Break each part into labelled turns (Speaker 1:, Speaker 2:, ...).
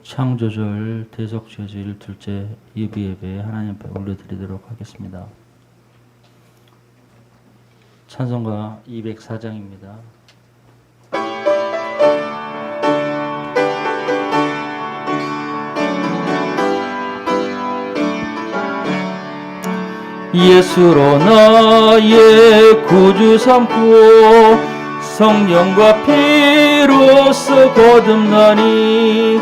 Speaker 1: 창조절 대속죄질 둘째 예배 하나님 앞에 올려드리도록 하겠습니다. 찬송가 204장입니다. 예수로 나의 구주 삼고 성령과 피로써 거듭나니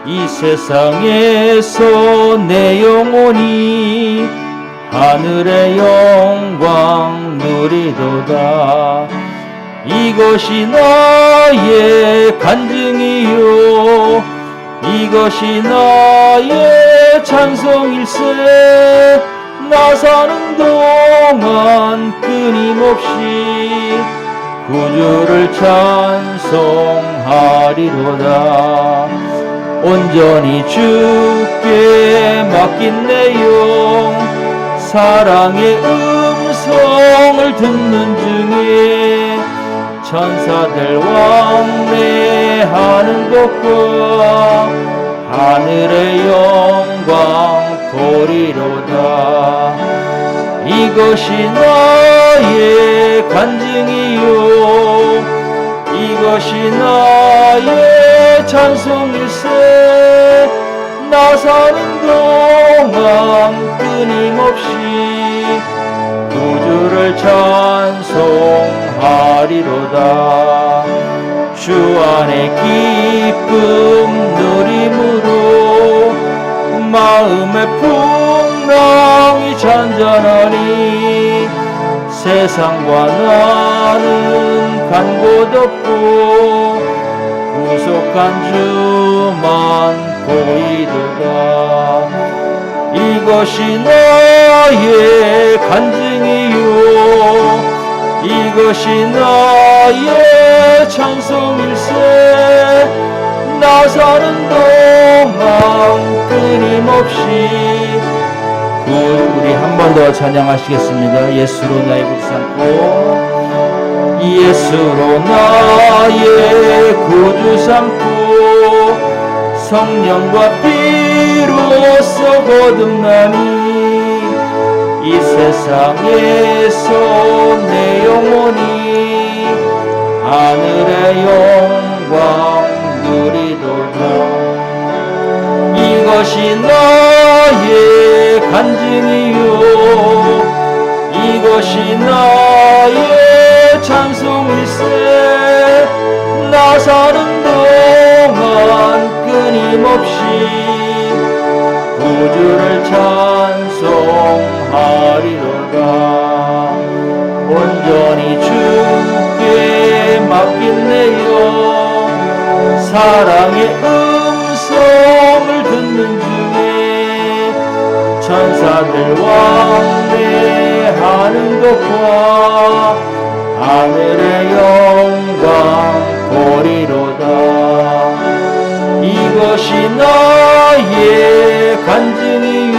Speaker 1: 이 세상에서 내 영혼이 하늘의 영광 누리도다. 이것이 나의 간증이요 이것이 나의 찬송일세. 나 사는 동안 끊임없이 구주를 찬송하리로다. 온전히 주께 맡긴 내 영 사랑의 음성을 듣는 중에 천사들 왕래하는 것과 하늘의 영광 보리로다. 이것이 나의 간증이요 이것이 나의 찬송일세. 나 사는 동안 끊임없이 구주를 찬송하리로다. 주 안에 기쁨 누림으로 마음의 풍랑이 잔잔하니 세상과 나는 간 곳 없고 구속한 주만 보이도다. 이것이 나의 간증이요 이것이 나의 찬송일세. 나 사는 동안 끊임없이 우리 한 번 더 찬양하시겠습니다. 예수로 나의 구주 삼고 예수로 나의 구주 삼고 성령과 피로써 거듭나니 이 세상에서 내 영혼이 하늘의 영광 누리도다. 이것이 나의 간증이요 이것이 나의 찬송일세. 나 사는 동안 끊임없이 구주를 찬송하리로다. 온전히 주께 맡긴 내 영 사랑의 음성을 듣는 중에 천사들 왕래하는 것과 하늘의 영광 보리로다. 이것이 나의 간증이요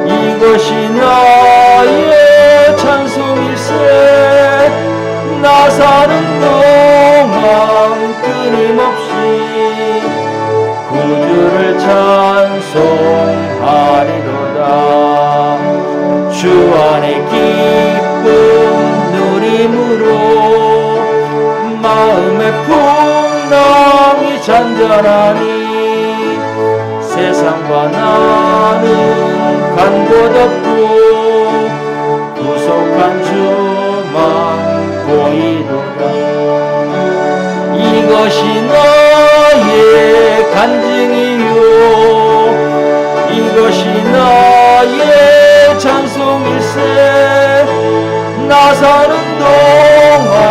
Speaker 1: 이것이 나의 찬송일세. 나 사는 동안 끊임없이 구주를 찬송하리로다. 주 안에 기쁨 누림으로 마음의 풍랑이 잔잔하니 세상과 나는 간 곳 없고 구속한 주만 보이도다. 이것이 나의 간증이요 이것이 나의 찬송일세. 나 사는 동안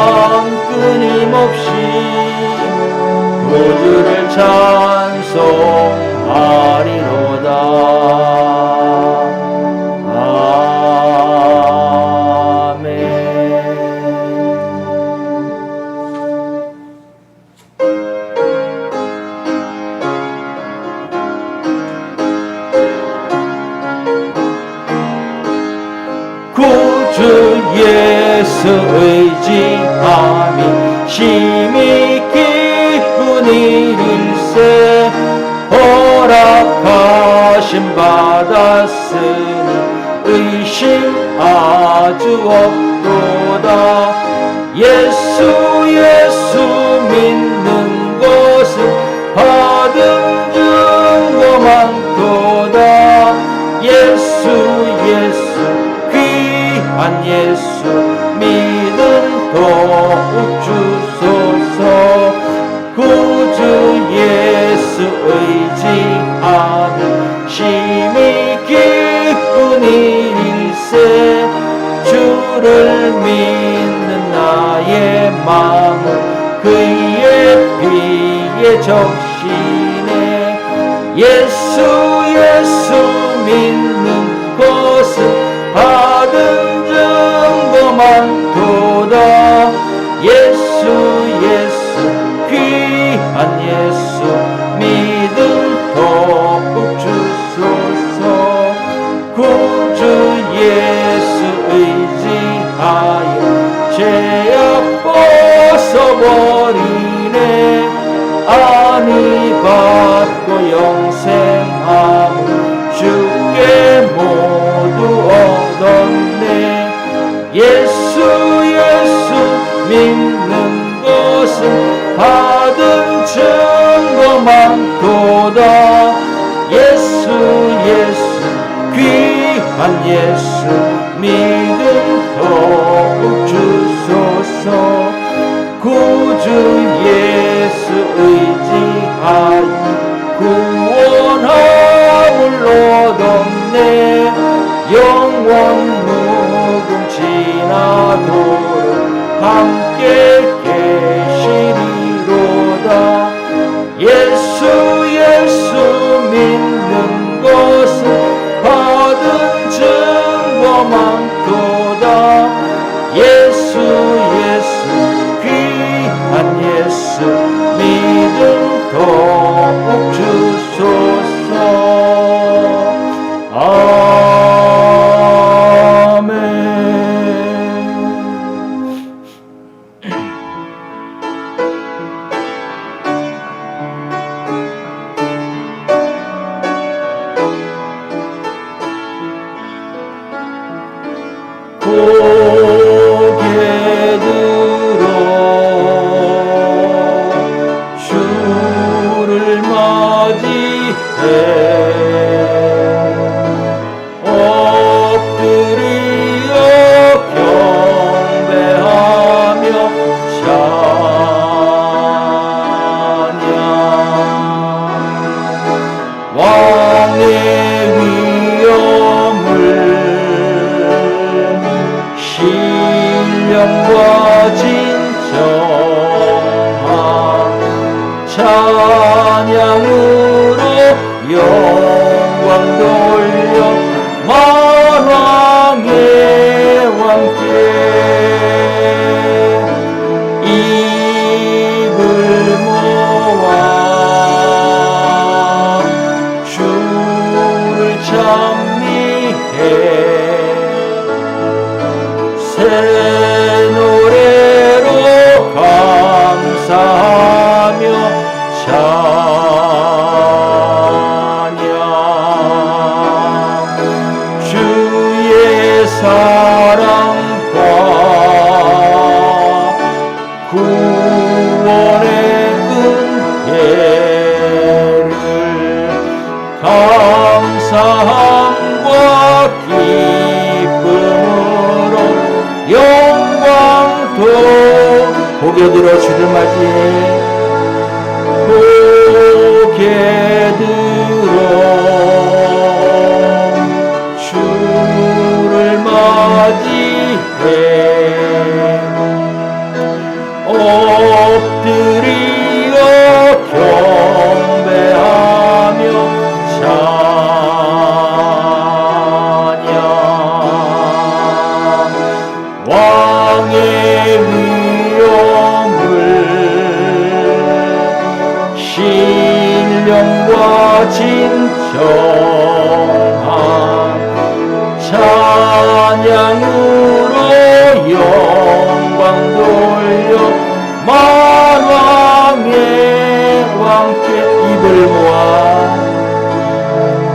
Speaker 1: 끊임없이 구주를 찬송하리로다. 구주 예수 의지함이 심히 기쁜 일일세. 봤으니 의심 아주 없도다. 예수 예수 믿는 것은 받은 증거 많도다. 예수 예수 귀한 예수 믿음 더욱 주소서. 구주 예수 의지하는 심히 기쁜 일세. 주를 믿는 나의 마음은 그의 피에 적시네. 예수 예수 믿는 것은 받은 증거 많도다. 예수 예수 귀한 예수 믿음 더욱 주소서. 구주 예수 의지하여 죄악 벗어버리네. 안위 받고 영생함을 주께 모두 얻었네. 예수 예수 믿는 것은 받은 증거 많도다. 예수 예수 귀한 예수 믿음 더욱 주소서. 구주 예수 의지하여 구원함을 얻었네. 영원 무궁지나도록 함께 계시리로다. 예수 예수 믿는 것은 받은 증거 많도다. 예수 예수 귀한 예수 믿음 더욱 주소서. 아멘. 고개 들어 주를 맞이해 엎드려 경배하며 찬양. 왕의 위엄을 신령과 진정한 찬양으로 영광 돌려 만왕의 왕께 입을 모아 주를 찬미해 새 노래로 감사하며 찬양. 주의 사랑과 구원의 은혜를 감사함과 기쁨으로 영광도. 고개 들어 주를 맞이해 고개 들어 주를 맞이해 엎드려 경배하며 찬양. 왕의 위엄을 신령과 진정한 찬양으로 영광 돌려 만왕의 왕께 입을 모아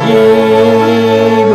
Speaker 1: 입을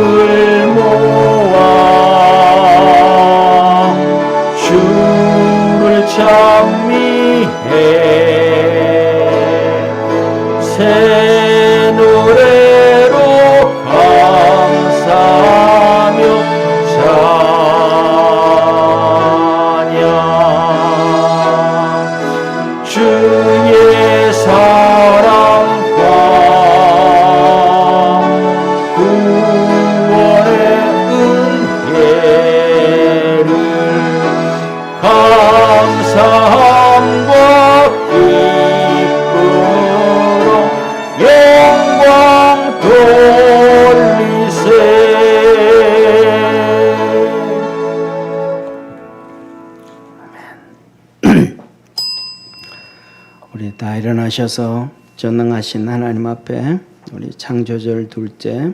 Speaker 2: 다 일어나셔서 전능하신 하나님 앞에 우리 창조절 둘째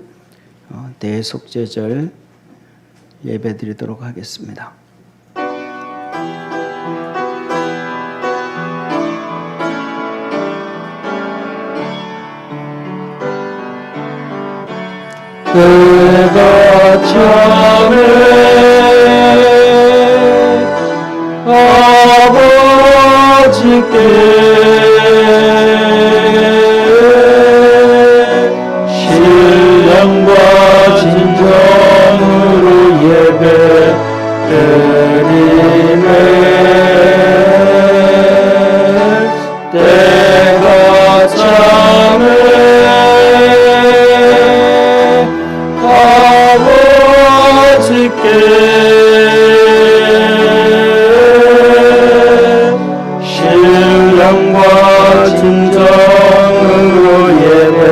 Speaker 2: 대속죄절 예배드리도록 하겠습니다. 때가 참에 아버지께 신령과 진정으로 예배드리네. 때가 참에 아버지께 신령과 진정으로 예배드리네.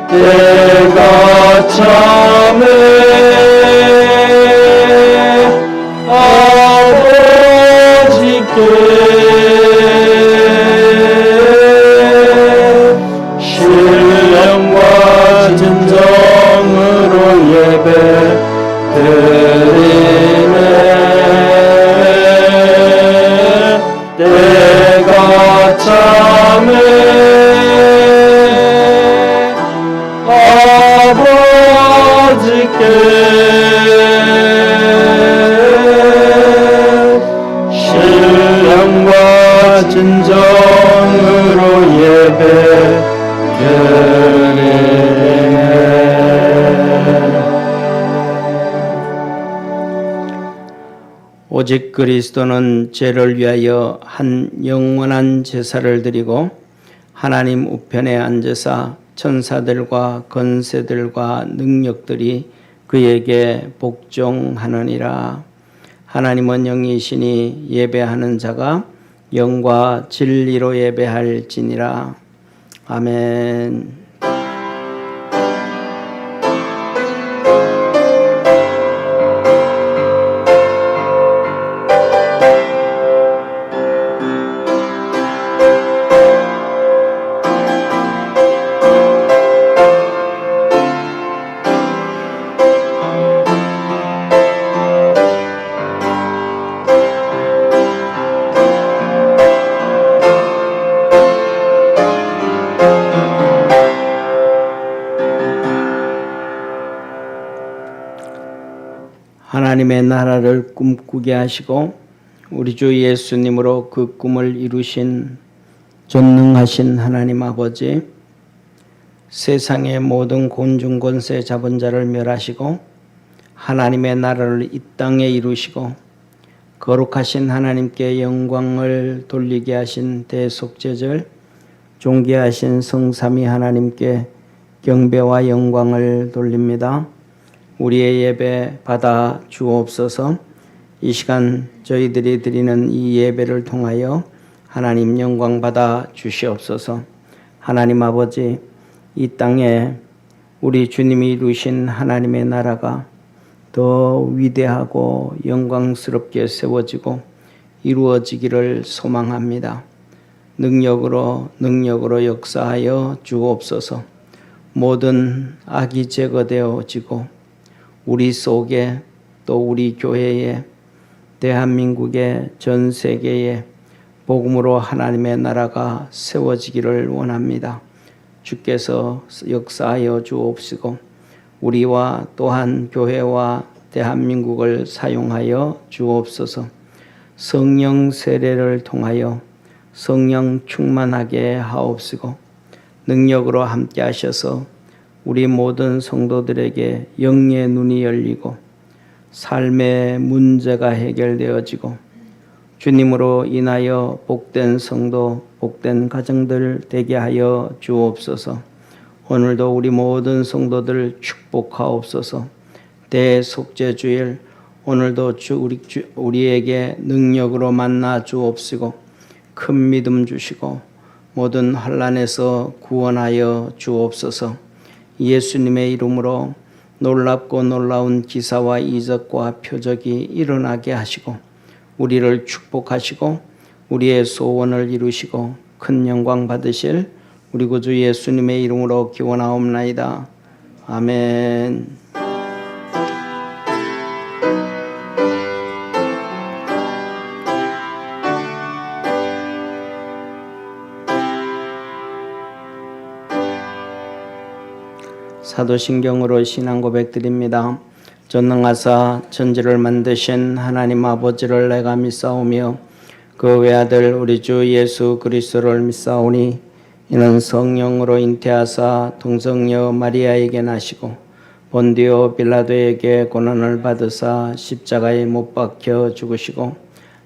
Speaker 2: 때가 참에 아버지께 신령과 진정으로 예배드리네. 때가 참에 아버지께 신령과 진정으로 예배드리네. 오직 그리스도는 죄를 위하여 한 영원한 제사를 드리고 하나님 우편에 앉으사 천사들과 권세들과 능력들이 그에게 복종하느니라. 하나님은 영이시니 예배하는 자가 영과 진리로 예배할지니라. 아멘. 하나님의 나라를 꿈꾸게 하시고 우리 주 예수님으로 그 꿈을 이루신 전능하신 하나님 아버지, 세상의 모든 곤중 권세 잡은 자를 멸하시고 하나님의 나라를 이 땅에 이루시고 거룩하신 하나님께 영광을 돌리게 하신 대속죄절, 존귀하신 성삼위 하나님께 경배와 영광을 돌립니다. 우리의 예배 받아 주옵소서. 이 시간 저희들이 드리는 이 예배를 통하여 하나님 영광 받아 주시옵소서. 하나님 아버지, 이 땅에 우리 주님이 이루신 하나님의 나라가 더 위대하고 영광스럽게 세워지고 이루어지기를 소망합니다. 능력으로 역사하여 주옵소서. 모든 악이 제거되어지고 우리 속에 또 우리 교회에 대한민국의 전 세계에 복음으로 하나님의 나라가 세워지기를 원합니다. 주께서 역사하여 주옵시고 우리와 또한 교회와 대한민국을 사용하여 주옵소서. 성령 세례를 통하여 성령 충만하게 하옵시고 능력으로 함께 하셔서 우리 모든 성도들에게 영의 눈이 열리고 삶의 문제가 해결되어지고 주님으로 인하여 복된 성도, 복된 가정들 되게 하여 주옵소서. 오늘도 우리 모든 성도들 축복하옵소서. 대속죄주일 오늘도 우리에게 능력으로 만나 주옵시고 큰 믿음 주시고 모든 환난에서 구원하여 주옵소서. 예수님의 이름으로 놀랍고 놀라운 기사와 이적과 표적이 일어나게 하시고 우리를 축복하시고 우리의 소원을 이루시고 큰 영광 받으실 우리 구주 예수님의 이름으로 기원하옵나이다. 아멘. 사도신경으로 신앙 고백드립니다. 전능하사 천지를 만드신 하나님 아버지를 내가 믿사오며 그 외아들 우리 주 예수 그리스도를 믿사오니 이는 성령으로 잉태하사 동성녀 마리아에게 나시고 본디오 빌라도에게 고난을 받으사 십자가에 못 박혀 죽으시고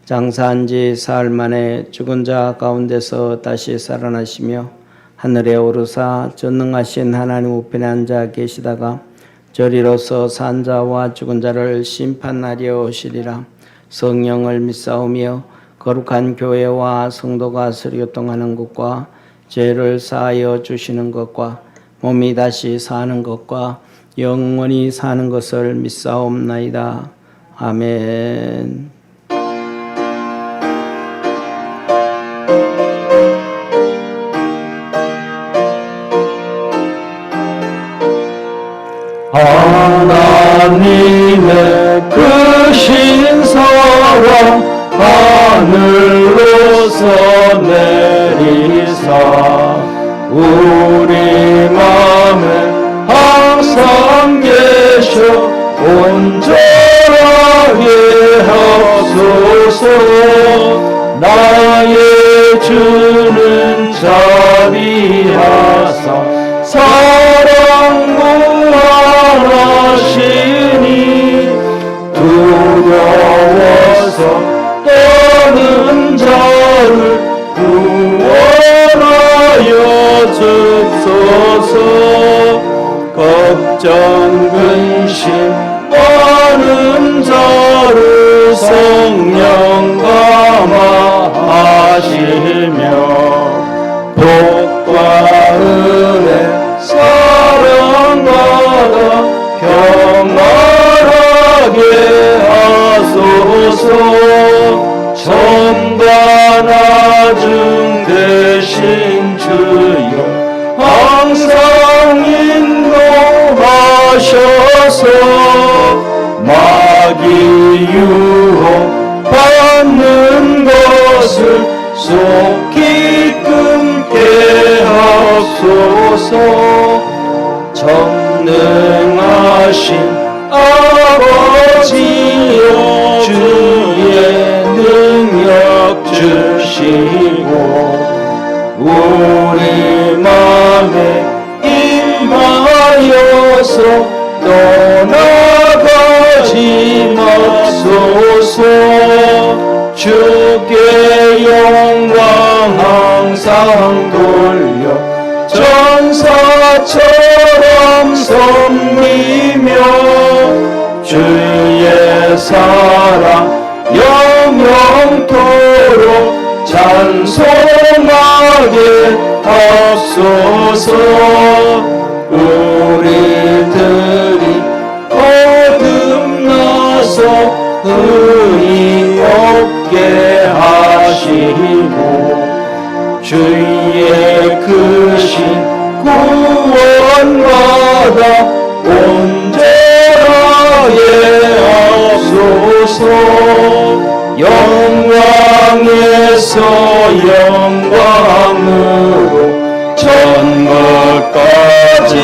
Speaker 2: 장사한 지 사흘 만에 죽은 자 가운데서 다시 살아나시며 하늘에 오르사 전능하신 하나님 우편에 앉아 계시다가 저리로서 산 자와 죽은 자를 심판하려 오시리라. 성령을 믿사오며 거룩한 교회와 성도가 서교통하는 것과 죄를 사하여 주시는 것과 몸이 다시 사는 것과 영원히 사는 것을 믿사옵나이다. 아멘.
Speaker 3: 하나님의 크신 사랑 하늘로서 내리사 우리 맘에 항상 계셔 온전하게 하소서. 나의 주는 자비하사 사랑 무한하시니 두려워서 떠는 자를 구원하여 주소서. 걱정 근심 많은 자를 성령 감화하시며 복과 은혜 사랑받아 평안하게 하소서. 천가 나중 대신 주여 항상 인도하셔서 마귀 유혹 받는 것을 속히 끊게 하소서. 전능하신 아버지여 주의 능력 주시고 우리 맘에 임하여서 떠나가지 맙소서. 주께 영광 항상 돌려 천사처럼 섬기며 주의 사랑 영영토록 찬송하게 하소서. 우리들이 거듭나서 의의 없게 하시고 주의 크신 구원받아 온전하게 하소서. 영광에서 영광으로 천국까지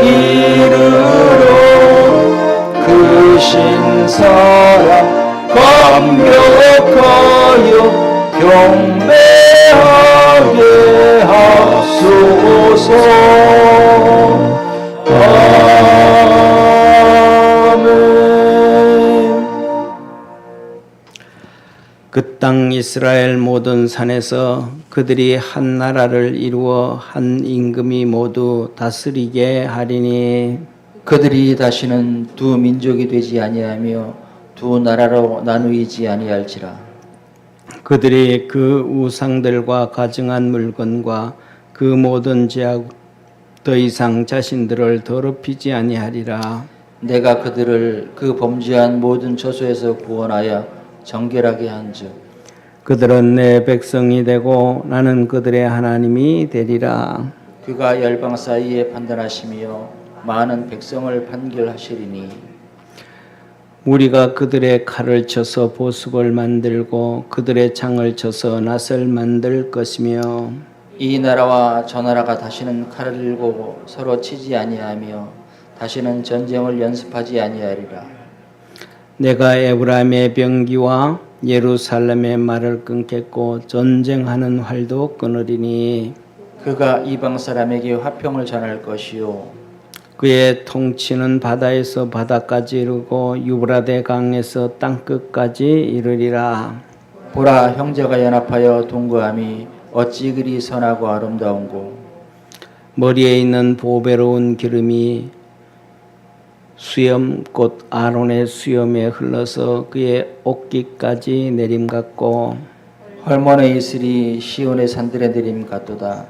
Speaker 3: 이르러 크신 사랑 감격하여 경배하게 하소서.
Speaker 2: 그 땅 이스라엘 모든 산에서 그들이 한 나라를 이루어 한 임금이 모두 다스리게 하리니
Speaker 1: 그들이 다시는 두 민족이 되지 아니하며 두 나라로 나누이지 아니할지라.
Speaker 2: 그들이 그 우상들과 가증한 물건과 그 모든 죄악 더 이상 자신들을 더럽히지 아니하리라.
Speaker 1: 내가 그들을 그 범죄한 모든 처소에서 구원하여 정결하게 한즉
Speaker 2: 그들은 내 백성이 되고 나는 그들의 하나님이 되리라.
Speaker 1: 그가 열방 사이에 판단하시며 많은 백성을 판결하시리니
Speaker 2: 우리가 그들의 칼을 쳐서 보습을 만들고 그들의 창을 쳐서 낫을 만들 것이며
Speaker 1: 이 나라와 저 나라가 다시는 칼을 들고 서로 치지 아니하며 다시는 전쟁을 연습하지 아니하리라.
Speaker 2: 내가 에브라임의 병기와 예루살렘의 말을 끊겠고 전쟁하는 활도 끊으리니
Speaker 1: 그가 이방 사람에게 화평을 전할 것이요
Speaker 2: 그의 통치는 바다에서 바다까지 이르고 유브라데 강에서 땅끝까지 이르리라.
Speaker 1: 보라 형제가 연합하여 동거함이 어찌 그리 선하고 아름다운고
Speaker 2: 머리에 있는 보배로운 기름이 수염 곧 아론의 수염에 흘러서 그의 옷깃까지 내림 같고
Speaker 1: 헐몬의 이슬이 시온의 산들에 내림 같도다.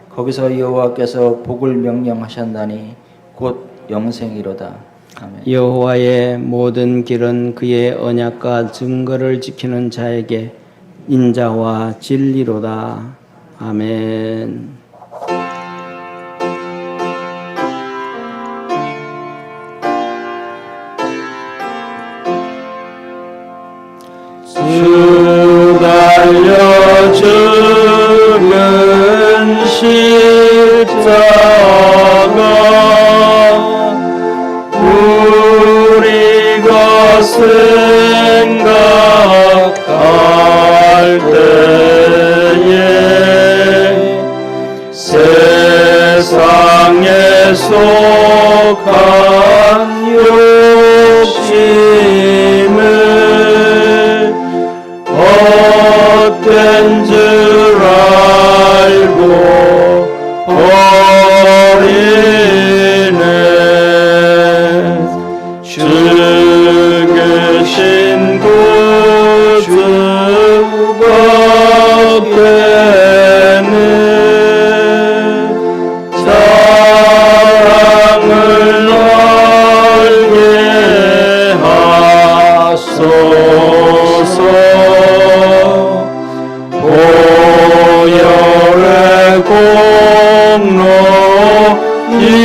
Speaker 1: 거기서 여호와께서 복을 명령하셨나니 곧 영생이로다. 아멘.
Speaker 2: 여호와의 모든 길은 그의 언약과 증거를 지키는 자에게 인자와 진리로다. 아멘.
Speaker 3: 주 달려 죽은 십자가 우리가 생각할 때에 세상에 속한 욕심을 헛된 줄 알고 버리네. 죽으신 구주 밖에는 사랑을 알게 하소서. 보혈의 공로 이뤄서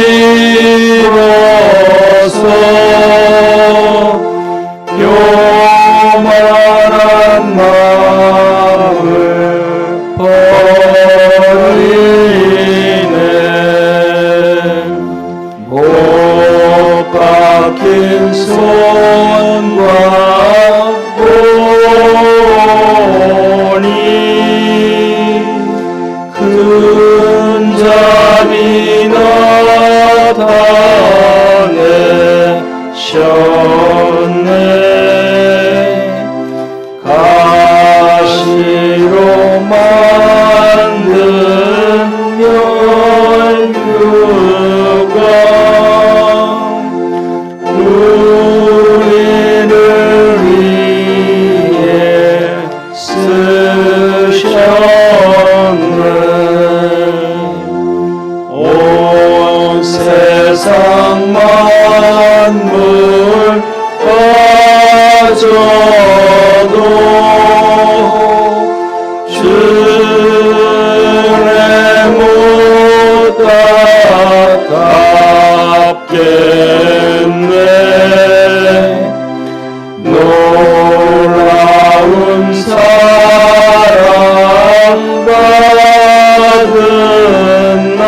Speaker 3: 교만한 마음을 버리네. 못 박힌 손과 손이 큰 잠이 나타내셨네. 가시로 만든 면류가 우리를 위해 쓰셨네. 온 세상 만물 빠져도 주의 못 갚겠네. 놀라운 사랑받은 나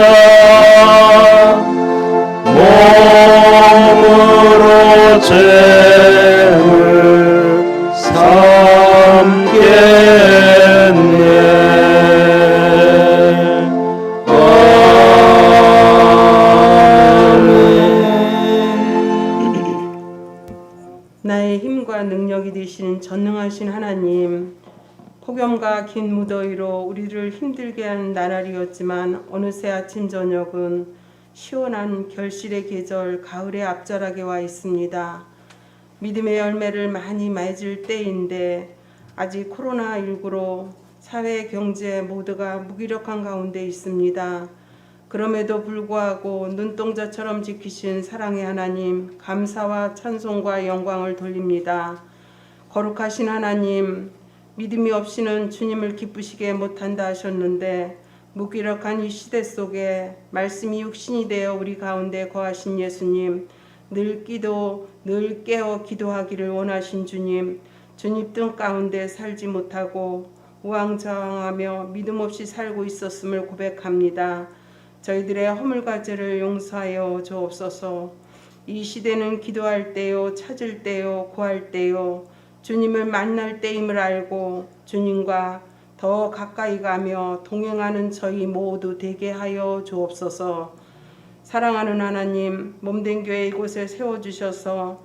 Speaker 3: 몸으로 죄를 삼겠네.
Speaker 4: 나의 힘과 능력이 되시는 전능하신 하나님, 폭염과 긴 무더위로 우리를 힘들게 한 나날이었지만 어느새 아침 저녁은 시원한 결실의 계절 가을에 앞자락에 와 있습니다. 믿음의 열매를 많이 맺을 때인데 아직 코로나19로 사회, 경제 모두가 무기력한 가운데 있습니다. 그럼에도 불구하고 눈동자처럼 지키신 사랑의 하나님, 감사와 찬송과 영광을 돌립니다. 거룩하신 하나님, 믿음이 없이는 주님을 기쁘시게 못한다 하셨는데 무기력한 이 시대 속에 말씀이 육신이 되어 우리 가운데 거하신 예수님, 늘 깨어 기도하기를 원하신 주님, 주님 뜻 가운데 살지 못하고 우왕좌왕하며 믿음 없이 살고 있었음을 고백합니다. 저희들의 허물과 죄를 용서하여 주옵소서. 이 시대는 기도할 때요, 찾을 때요, 구할 때요, 주님을 만날 때임을 알고 주님과 더 가까이 가며 동행하는 저희 모두 되게 하여 주옵소서. 사랑하는 하나님, 몸된 교회 이곳에 세워주셔서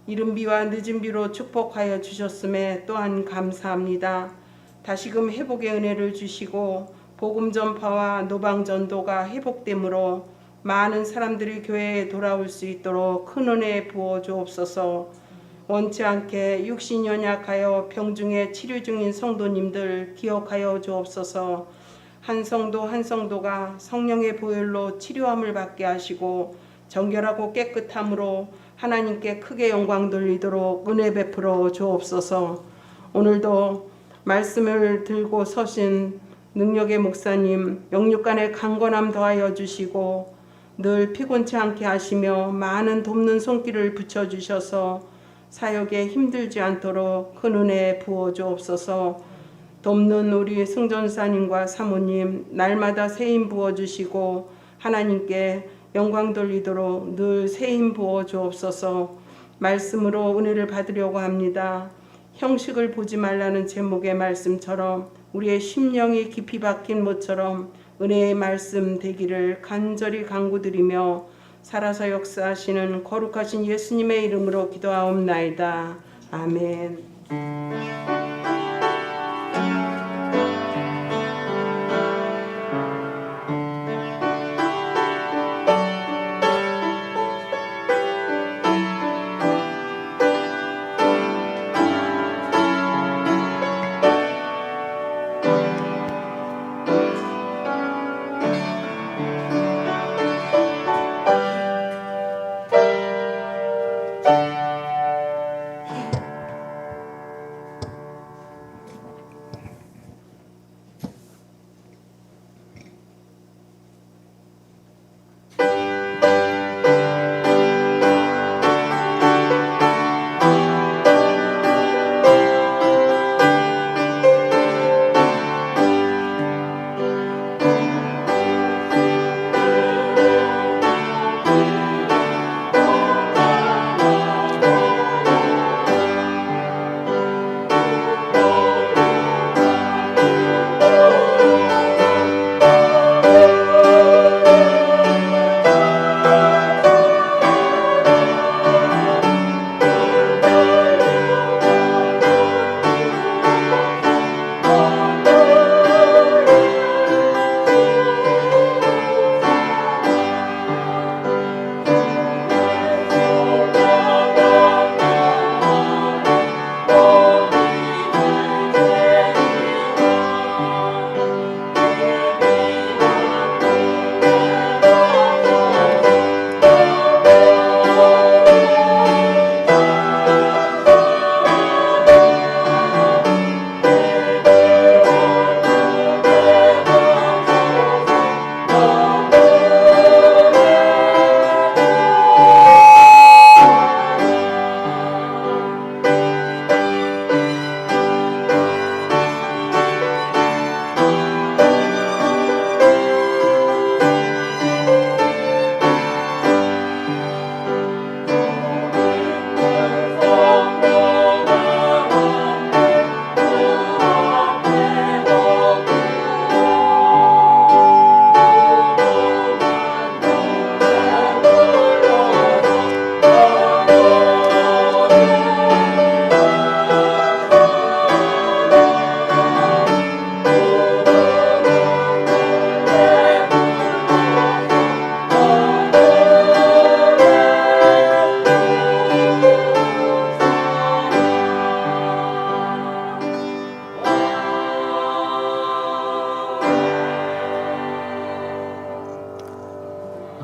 Speaker 4: 이른 비와 늦은 비로 축복하여 주셨음에 또한 감사합니다. 다시금 회복의 은혜를 주시고 복음 전파와 노방 전도가 회복되므로 많은 사람들이 교회에 돌아올 수 있도록 큰 은혜 부어 주옵소서. 원치 않게 육신 연약하여 병중에 치료 중인 성도님들 기억하여 주옵소서. 한 성도 한 성도가 성령의 보혈로 치료함을 받게 하시고 정결하고 깨끗함으로 하나님께 크게 영광 돌리도록 은혜 베풀어 주옵소서. 오늘도 말씀을 들고 서신 능력의 목사님 영육간의 강건함 더하여 주시고 늘 피곤치 않게 하시며 많은 돕는 손길을 붙여주셔서 사역에 힘들지 않도록 큰 은혜 부어 주옵소서. 돕는 우리 승전사님과 사모님 날마다 새힘 부어 주시고 하나님께 영광 돌리도록 늘 새힘 부어 주옵소서. 말씀으로 은혜를 받으려고 합니다. 형식을 보지 말라는 제목의 말씀처럼 우리의 심령이 깊이 박힌 모처럼 은혜의 말씀 되기를 간절히 간구드리며 살아서 역사하시는 거룩하신 예수님의 이름으로 기도하옵나이다. 아멘.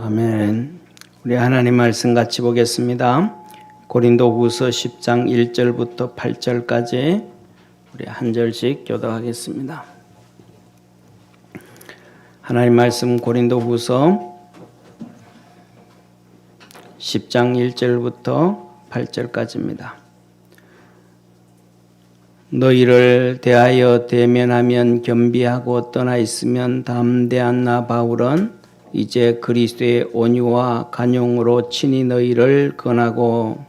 Speaker 2: 아멘. 우리 하나님 말씀 같이 보겠습니다. 고린도후서 10장 1절부터 8절까지 우리 한 절씩 교독하겠습니다. 하나님 말씀 고린도후서 10장 1절부터 8절까지입니다. 너희를 대하여 대면하면 겸비하고 떠나 있으면 담대한 나 바울은 이제 그리스도의 온유와 간용으로 친히 너희를 권하고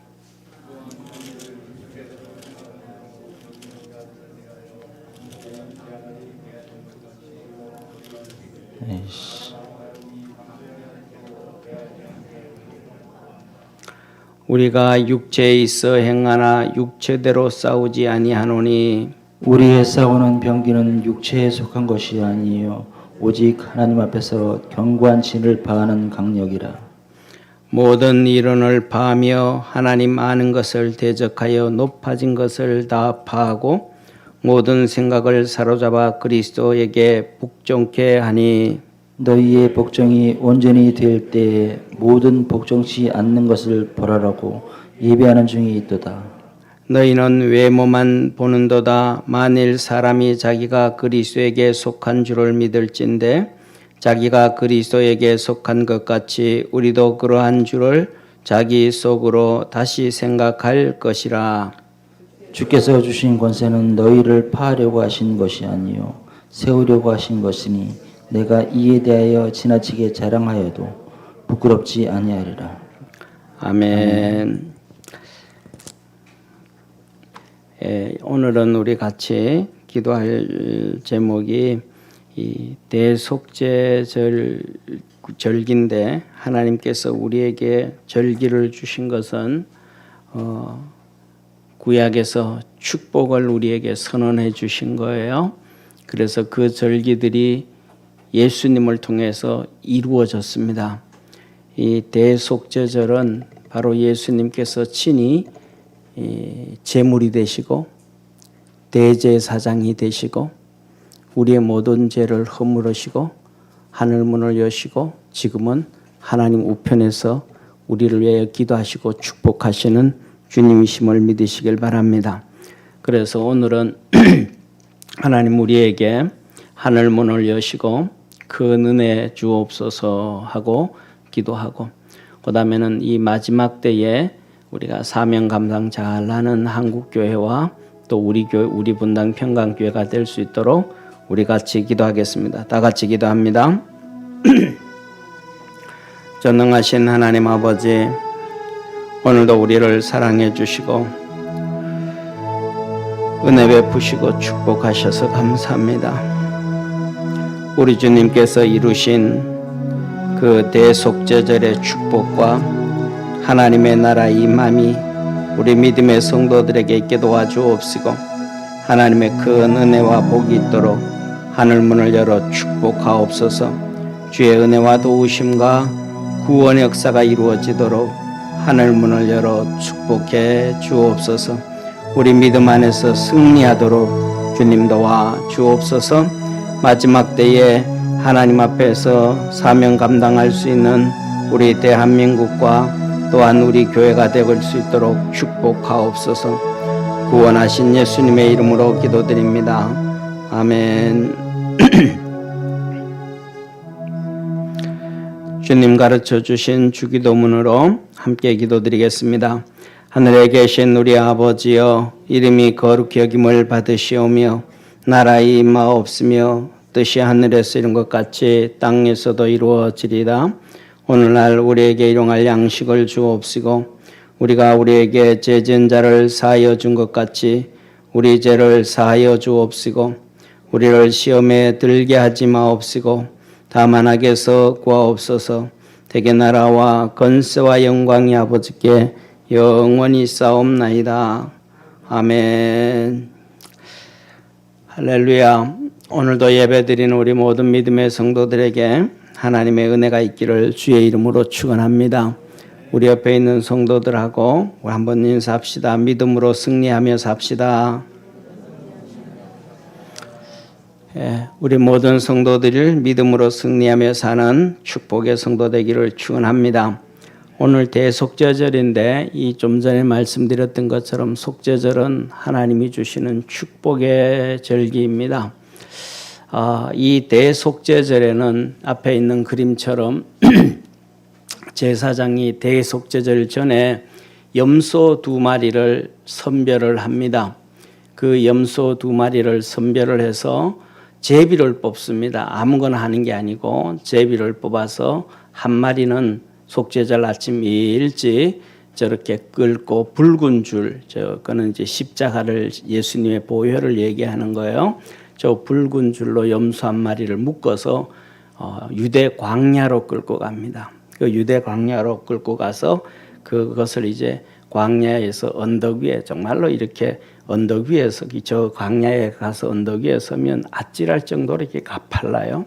Speaker 2: 우리가 육체에 있어 행하나 육체대로 싸우지 아니하노니
Speaker 1: 우리의 싸우는 병기는 육체에 속한 것이 아니요 오직 하나님 앞에서 견고한 진을 파하는 강력이라.
Speaker 2: 모든 이론을 파하며 하나님 아는 것을 대적하여 높아진 것을 다 파하고 모든 생각을 사로잡아 그리스도에게 복종케 하니
Speaker 1: 너희의 복종이 온전히 될 때에 모든 복종치 않는 것을 벌하라고 예배하는 중에 있도다.
Speaker 2: 너희는 외모만 보는도다. 만일 사람이 자기가 그리스도에게 속한 줄을 믿을진대 자기가 그리스도에게 속한 것 같이 우리도 그러한 줄을 자기 속으로 다시 생각할 것이라.
Speaker 1: 주께서 주신 권세는 너희를 파하려고 하신 것이 아니요 세우려고 하신 것이니 내가 이에 대하여 지나치게 자랑하여도 부끄럽지 아니하리라.
Speaker 2: 아멘. 오늘은 우리 같이 기도할 제목이 이 대속죄절기인데 하나님께서 우리에게 절기를 주신 것은 구약에서 축복을 우리에게 선언해 주신 거예요. 그래서 그 절기들이 예수님을 통해서 이루어졌습니다. 이 대속죄절은 바로 예수님께서 친히 제물이 되시고 대제사장이 되시고 우리의 모든 죄를 허물으시고 하늘문을 여시고 지금은 하나님 우편에서 우리를 위하여 기도하시고 축복하시는 주님이심을 믿으시길 바랍니다. 그래서 오늘은 하나님 우리에게 하늘문을 여시고 큰 은혜 주옵소서 하고 기도하고 그 다음에는 이 마지막 때에 우리가 사명 감당 잘하는 한국교회와 또 우리 교회 우리 분당 평강교회가 될 수 있도록 우리 같이 기도하겠습니다. 다 같이 기도합니다. 전능하신 하나님 아버지 오늘도 우리를 사랑해 주시고 은혜 베푸시고 축복하셔서 감사합니다. 우리 주님께서 이루신 그 대속죄절의 축복과 하나님의 나라 임함이 우리 믿음의 성도들에게 있게 도와주옵시고 하나님의 큰 은혜와 복이 있도록 하늘문을 열어 축복하옵소서. 주의 은혜와 도우심과 구원의 역사가 이루어지도록 하늘문을 열어 축복해 주옵소서. 우리 믿음 안에서 승리하도록 주님 도와 주옵소서. 마지막 때에 하나님 앞에서 사명 감당할 수 있는 우리 대한민국과 또한 우리 교회가 될 수 있도록 축복하옵소서. 구원하신 예수님의 이름으로 기도드립니다. 아멘. 주님 가르쳐 주신 주기도문으로 함께 기도드리겠습니다. 하늘에 계신 우리 아버지여 이름이 거룩히 여김을 받으시오며 나라의 임하옵시며 뜻이 하늘에서 이룬 것 같이 땅에서도 이루어지리라. 오늘날 우리에게 일용할 양식을 주옵시고 우리가 우리에게 죄진 자를 사하여 준 것 같이 우리 죄를 사하여 주옵시고 우리를 시험에 들게 하지 마옵시고 다만 악에서 구하옵소서. 대개 나라와 권세와 영광이 아버지께 영원히 싸움나이다. 아멘. 할렐루야. 오늘도 예배드리는 우리 모든 믿음의 성도들에게 하나님의 은혜가 있기를 주의 이름으로 축원합니다. 우리 옆에 있는 성도들하고 한번 인사합시다. 믿음으로 승리하며 삽시다. 우리 모든 성도들을 믿음으로 승리하며 사는 축복의 성도 되기를 축원합니다. 오늘 대속죄절인데 이 좀 전에 말씀드렸던 것처럼 속죄절은 하나님이 주시는 축복의 절기입니다. 이 대속죄절에는 앞에 있는 그림처럼 제사장이 대속죄절 전에 염소 2마리를 선별을 합니다. 그 염소 2마리를 선별을 해서 제비를 뽑습니다. 아무거나 하는 게 아니고 제비를 뽑아서 한 마리는 속죄절 아침 일찍 저렇게 끌고 붉은 줄, 저거는 이제 십자가를 예수님의 보혈을 얘기하는 거예요. 저 붉은 줄로 염소 한 마리를 묶어서 유대 광야로 끌고 갑니다. 그 유대 광야로 끌고 가서 그것을 이제 광야에서 언덕 위에 정말로 이렇게 언덕 위에서 저 광야에 가서 언덕 위에 서면 아찔할 정도로 이렇게 가팔라요.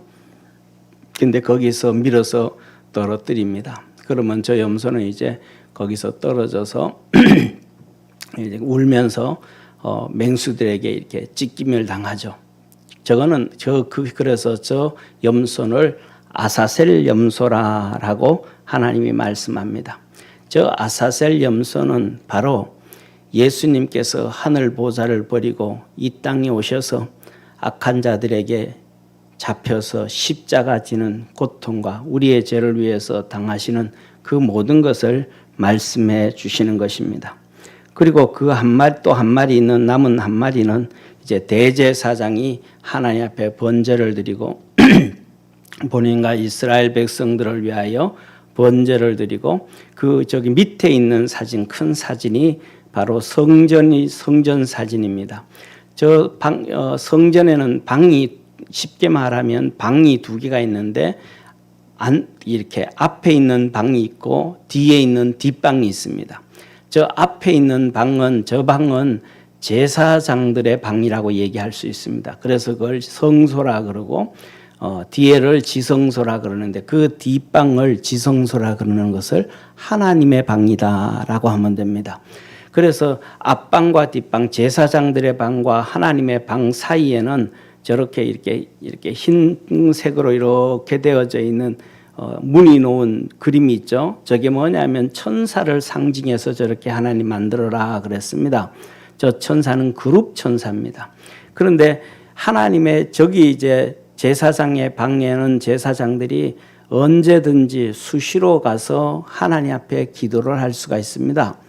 Speaker 2: 근데 거기서 밀어서 떨어뜨립니다. 그러면 저 염소는 이제 거기서 떨어져서 이제 울면서 맹수들에게 이렇게 찢김을 당하죠. 저거는 그래서 저 염소를 아사셀 염소라고 하나님이 말씀합니다. 저 아사셀 염소는 바로 예수님께서 하늘 보좌를 버리고 이 땅에 오셔서 악한 자들에게 잡혀서 십자가 지는 고통과 우리의 죄를 위해서 당하시는 그 모든 것을 말씀해 주시는 것입니다. 그리고 그 한 마리 또 한 마리 있는 남은 한 마리는 이제 대제사장이 하나님 앞에 번제를 드리고 본인과 이스라엘 백성들을 위하여 번제를 드리고 그 저기 밑에 있는 사진 큰 사진이 바로 성전 사진입니다. 저 성전에는 방이 쉽게 말하면 방이 2개가 있는데 이렇게 앞에 있는 방이 있고 뒤에 있는 뒷방이 있습니다. 저 앞에 있는 방은 제사장들의 방이라고 얘기할 수 있습니다. 그래서 그걸 성소라 그러고 뒤에를 지성소라 그러는데 그 뒷방을 지성소라 그러는 것을 하나님의 방이다라고 하면 됩니다. 그래서 앞방과 뒷방 제사장들의 방과 하나님의 방 사이에는 저렇게 이렇게 흰색으로 이렇게 되어져 있는 문이 놓은 그림이 있죠. 저게 뭐냐면 천사를 상징해서 저렇게 하나님 만들어라 그랬습니다. 저 천사는 그룹 천사입니다. 그런데 하나님의 저기 이제 제사장의 방에는 제사장들이 언제든지 수시로 가서 하나님 앞에 기도를 할 수가 있습니다.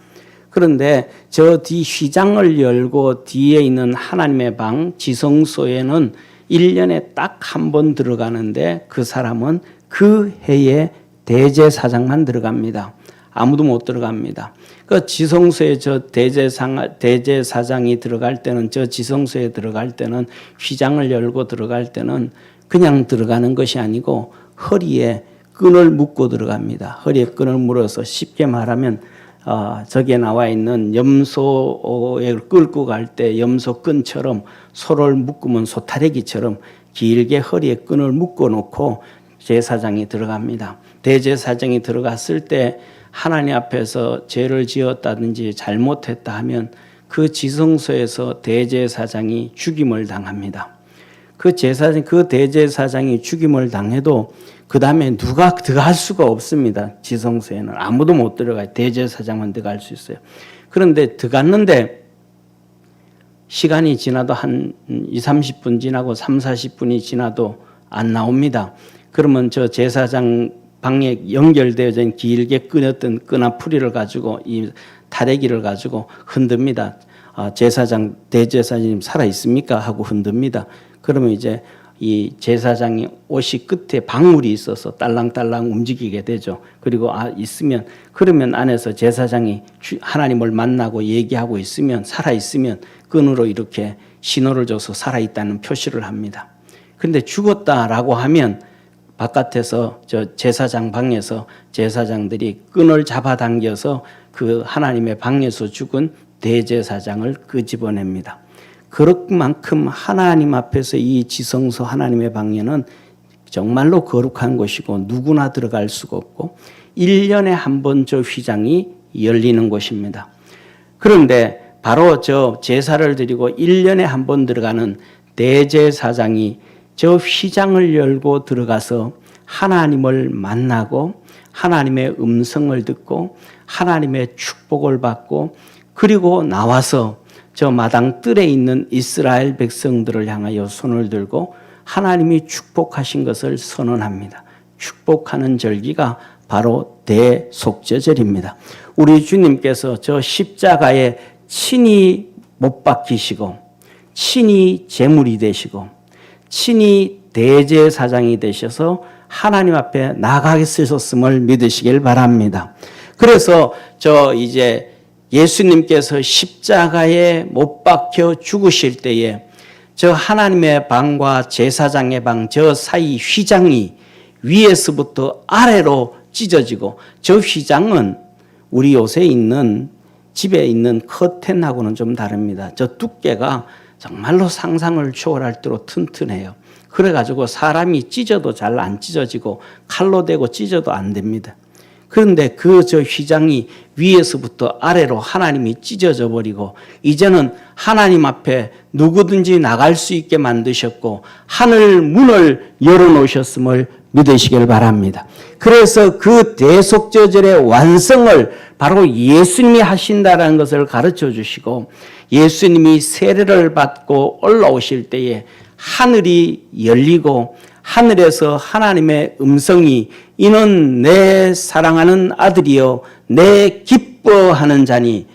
Speaker 2: 그런데 저 뒤 휘장을 열고 뒤에 있는 하나님의 방 지성소에는 1년에 딱 한 번 들어가는데 그 사람은 그 해에 대제사장만 들어갑니다. 아무도 못 들어갑니다. 그 지성소에 저 대제사장이 들어갈 때는 저 지성소에 들어갈 때는 휘장을 열고 들어갈 때는 그냥 들어가는 것이 아니고 허리에 끈을 묶고 들어갑니다. 허리에 끈을 물어서 쉽게 말하면 저기에 나와 있는 염소에 끌고 갈 때 염소 끈처럼 소를 묶으면 소타래기처럼 길게 허리에 끈을 묶어 놓고 제사장이 들어갑니다. 대제사장이 들어갔을 때 하나님 앞에서 죄를 지었다든지 잘못했다 하면 그 지성소에서 대제사장이 죽임을 당합니다. 그 대제사장이 죽임을 당해도 그 다음에 누가 들어갈 수가 없습니다. 지성소에는 아무도 못 들어가요. 대제사장만 들어갈 수 있어요. 그런데 들어갔는데 시간이 지나도 한 20-30분 지나고 30-40분이 지나도 안 나옵니다. 그러면 저 제사장 방에 연결되어져 있는 길게 끊었던 끈아풀이를 가지고 이 타래기를 가지고 흔듭니다. 대제사장님 살아 있습니까? 하고 흔듭니다. 그러면 이제 이 제사장이 옷이 끝에 방울이 있어서 딸랑딸랑 움직이게 되죠. 그리고 있으면 그러면 안에서 제사장이 하나님을 만나고 얘기하고 있으면 살아 있으면 끈으로 이렇게 신호를 줘서 살아 있다는 표시를 합니다. 그런데 죽었다라고 하면 바깥에서 저 제사장 방에서 제사장들이 끈을 잡아당겨서 그 하나님의 방에서 죽은 대제사장을 끄집어냅니다. 그만큼 하나님 앞에서 이 지성소 하나님의 방에는 정말로 거룩한 곳이고 누구나 들어갈 수가 없고 1년에 한 번 저 휘장이 열리는 곳입니다. 그런데 바로 저 제사를 드리고 1년에 한 번 들어가는 대제사장이 저 휘장을 열고 들어가서 하나님을 만나고 하나님의 음성을 듣고 하나님의 축복을 받고 그리고 나와서 저 마당 뜰에 있는 이스라엘 백성들을 향하여 손을 들고 하나님이 축복하신 것을 선언합니다. 축복하는 절기가 바로 대속죄절입니다. 우리 주님께서 저 십자가에 친히 못 박히시고 친히 제물이 되시고 친히 대제사장이 되셔서 하나님 앞에 나가겠으셨음을 믿으시길 바랍니다. 그래서 저 이제 예수님께서 십자가에 못 박혀 죽으실 때에 저 하나님의 방과 제사장의 방 저 사이 휘장이 위에서부터 아래로 찢어지고 저 휘장은 우리 요새 있는 집에 있는 커튼하고는 좀 다릅니다. 저 두께가 정말로 상상을 초월할 대로 튼튼해요. 그래가지고 사람이 찢어도 잘 안 찢어지고 칼로 대고 찢어도 안 됩니다. 그런데 그 저 휘장이 위에서부터 아래로 하나님이 찢어져 버리고 이제는 하나님 앞에 누구든지 나갈 수 있게 만드셨고 하늘 문을 열어놓으셨음을 믿으시길 바랍니다. 그래서 그 대속죄절의 완성을 바로 예수님이 하신다는 것을 가르쳐 주시고 예수님이 세례를 받고 올라오실 때에 하늘이 열리고 하늘에서 하나님의 음성이 이는 내 사랑하는 아들이요 내 기뻐하는 자니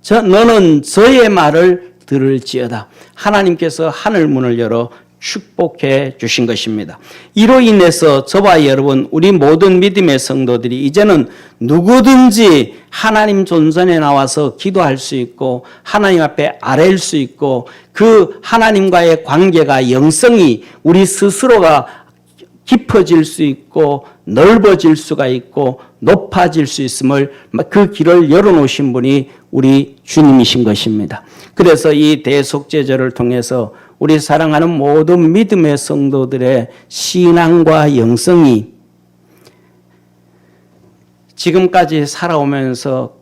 Speaker 2: 너는 저의 말을 들을지어다. 하나님께서 하늘 문을 열어 축복해 주신 것입니다. 이로 인해서 저와 여러분 우리 모든 믿음의 성도들이 이제는 누구든지 하나님 존전에 나와서 기도할 수 있고 하나님 앞에 아뢰일 수 있고 그 하나님과의 관계가 영성이 우리 스스로가 깊어질 수 있고 넓어질 수가 있고 높아질 수 있음을 그 길을 열어놓으신 분이 우리 주님이신 것입니다. 그래서 이 대속죄절을 통해서 우리 사랑하는 모든 믿음의 성도들의 신앙과 영성이 지금까지 살아오면서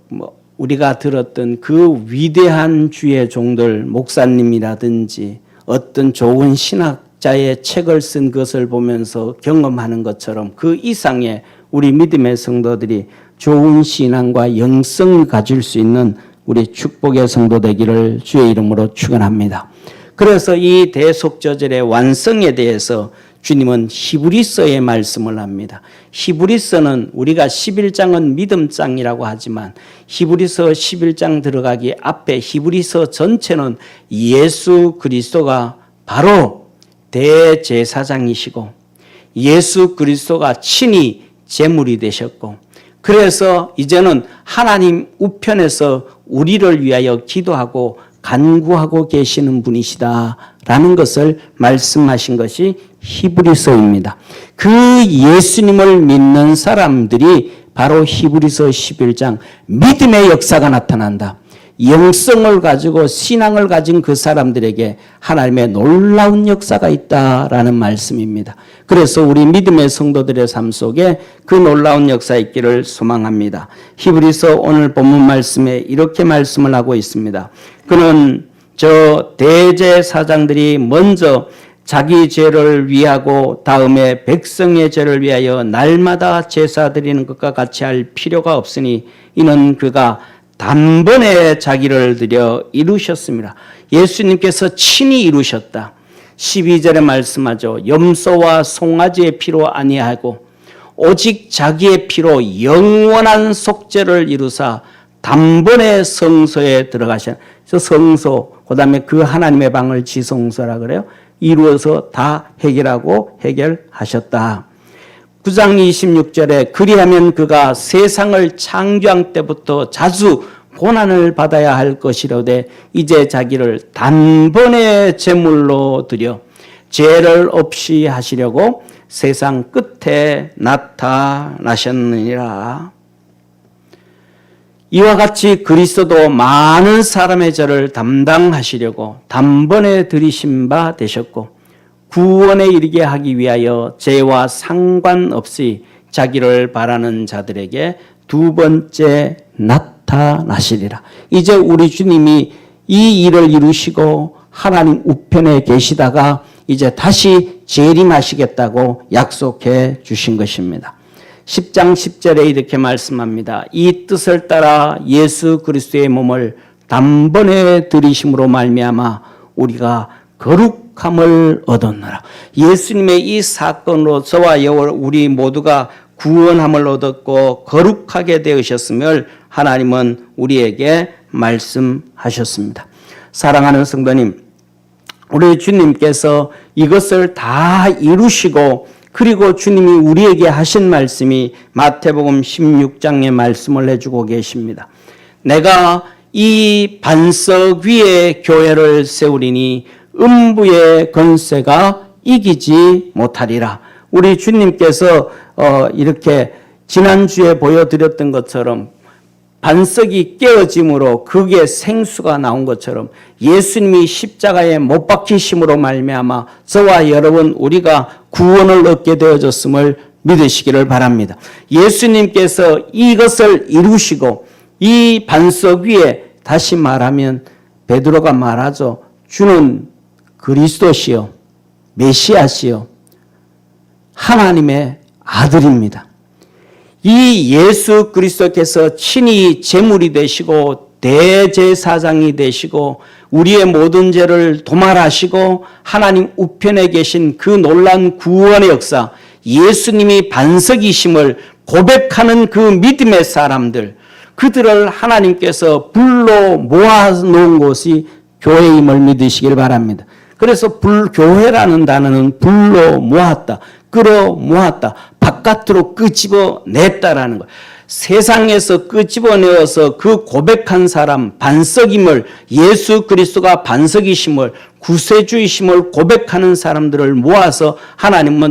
Speaker 2: 우리가 들었던 그 위대한 주의 종들 목사님이라든지 어떤 좋은 신학자의 책을 쓴 것을 보면서 경험하는 것처럼 그 이상의 우리 믿음의 성도들이 좋은 신앙과 영성을 가질 수 있는 우리 축복의 성도 되기를 주의 이름으로 축원합니다. 그래서 이 대속죄절의 완성에 대해서 주님은 히브리서의 말씀을 합니다. 히브리서는 우리가 11장은 믿음장이라고 하지만 히브리서 11장 들어가기 앞에 히브리서 전체는 예수 그리스도가 바로 대제사장이시고 예수 그리스도가 친히 제물이 되셨고 그래서 이제는 하나님 우편에서 우리를 위하여 기도하고 간구하고 계시는 분이시다라는 것을 말씀하신 것이 히브리서입니다. 그 예수님을 믿는 사람들이 바로 히브리서 11장 믿음의 역사가 나타난다. 영성을 가지고 신앙을 가진 그 사람들에게 하나님의 놀라운 역사가 있다라는 말씀입니다. 그래서 우리 믿음의 성도들의 삶 속에 그 놀라운 역사 있기를 소망합니다. 히브리서 오늘 본문 말씀에 이렇게 말씀을 하고 있습니다. 그는 저 대제사장들이 먼저 자기 죄를 위하고 다음에 백성의 죄를 위하여 날마다 제사 드리는 것과 같이 할 필요가 없으니 이는 그가 단번에 자기를 드려 이루셨습니다. 예수님께서 친히 이루셨다. 12절에 말씀하죠. 염소와 송아지의 피로 아니하고 오직 자기의 피로 영원한 속죄를 이루사 단번에 성소에 들어가신 성소 그 다음에 그 하나님의 방을 지성소라 그래요. 이루어서 다 해결하셨다. 9장 26절에 그리하면 그가 세상을 창조한 때부터 자주 고난을 받아야 할 것이로되 이제 자기를 단번에 제물로 드려 죄를 없이 하시려고 세상 끝에 나타나셨느니라. 이와 같이 그리스도도 많은 사람의 죄를 담당하시려고 단번에 들이신 바 되셨고 구원에 이르게 하기 위하여 죄와 상관없이 자기를 바라는 자들에게 두 번째 나타나시리라. 이제 우리 주님이 이 일을 이루시고 하나님 우편에 계시다가 이제 다시 재림하시겠다고 약속해 주신 것입니다. 10장 10절에 이렇게 말씀합니다. 이 뜻을 따라 예수 그리스도의 몸을 단번에 들이심으로 말미암아 우리가 거룩함을 얻었노라. 예수님의 이 사건으로 저와 여러 우리 모두가 구원함을 얻었고 거룩하게 되으셨음을 하나님은 우리에게 말씀하셨습니다. 사랑하는 성도님, 우리 주님께서 이것을 다 이루시고 그리고 주님이 우리에게 하신 말씀이 마태복음 16장의 말씀을 해주고 계십니다. 내가 이 반석 위에 교회를 세우리니 음부의 권세가 이기지 못하리라. 우리 주님께서 이렇게 지난주에 보여드렸던 것처럼 반석이 깨어짐으로 그게 생수가 나온 것처럼 예수님이 십자가에 못 박히심으로 말미암아 저와 여러분 우리가 구원을 얻게 되어졌음을 믿으시기를 바랍니다. 예수님께서 이것을 이루시고 이 반석 위에 다시 말하면 베드로가 말하죠. 주는 그리스도시요 메시아시요 하나님의 아들입니다. 이 예수 그리스도께서 친히 제물이 되시고 대제사장이 되시고 우리의 모든 죄를 도말하시고 하나님 우편에 계신 그 놀라운 구원의 역사, 예수님이 반석이심을 고백하는 그 믿음의 사람들, 그들을 하나님께서 불러 모아놓은 곳이 교회임을 믿으시길 바랍니다. 그래서 교회라는 단어는 불러 모았다, 끌어 모았다, 바깥으로 끄집어냈다라는 것. 세상에서 끄집어내어서 그 고백한 사람, 반석임을, 예수 그리스도가 반석이심을, 구세주이심을 고백하는 사람들을 모아서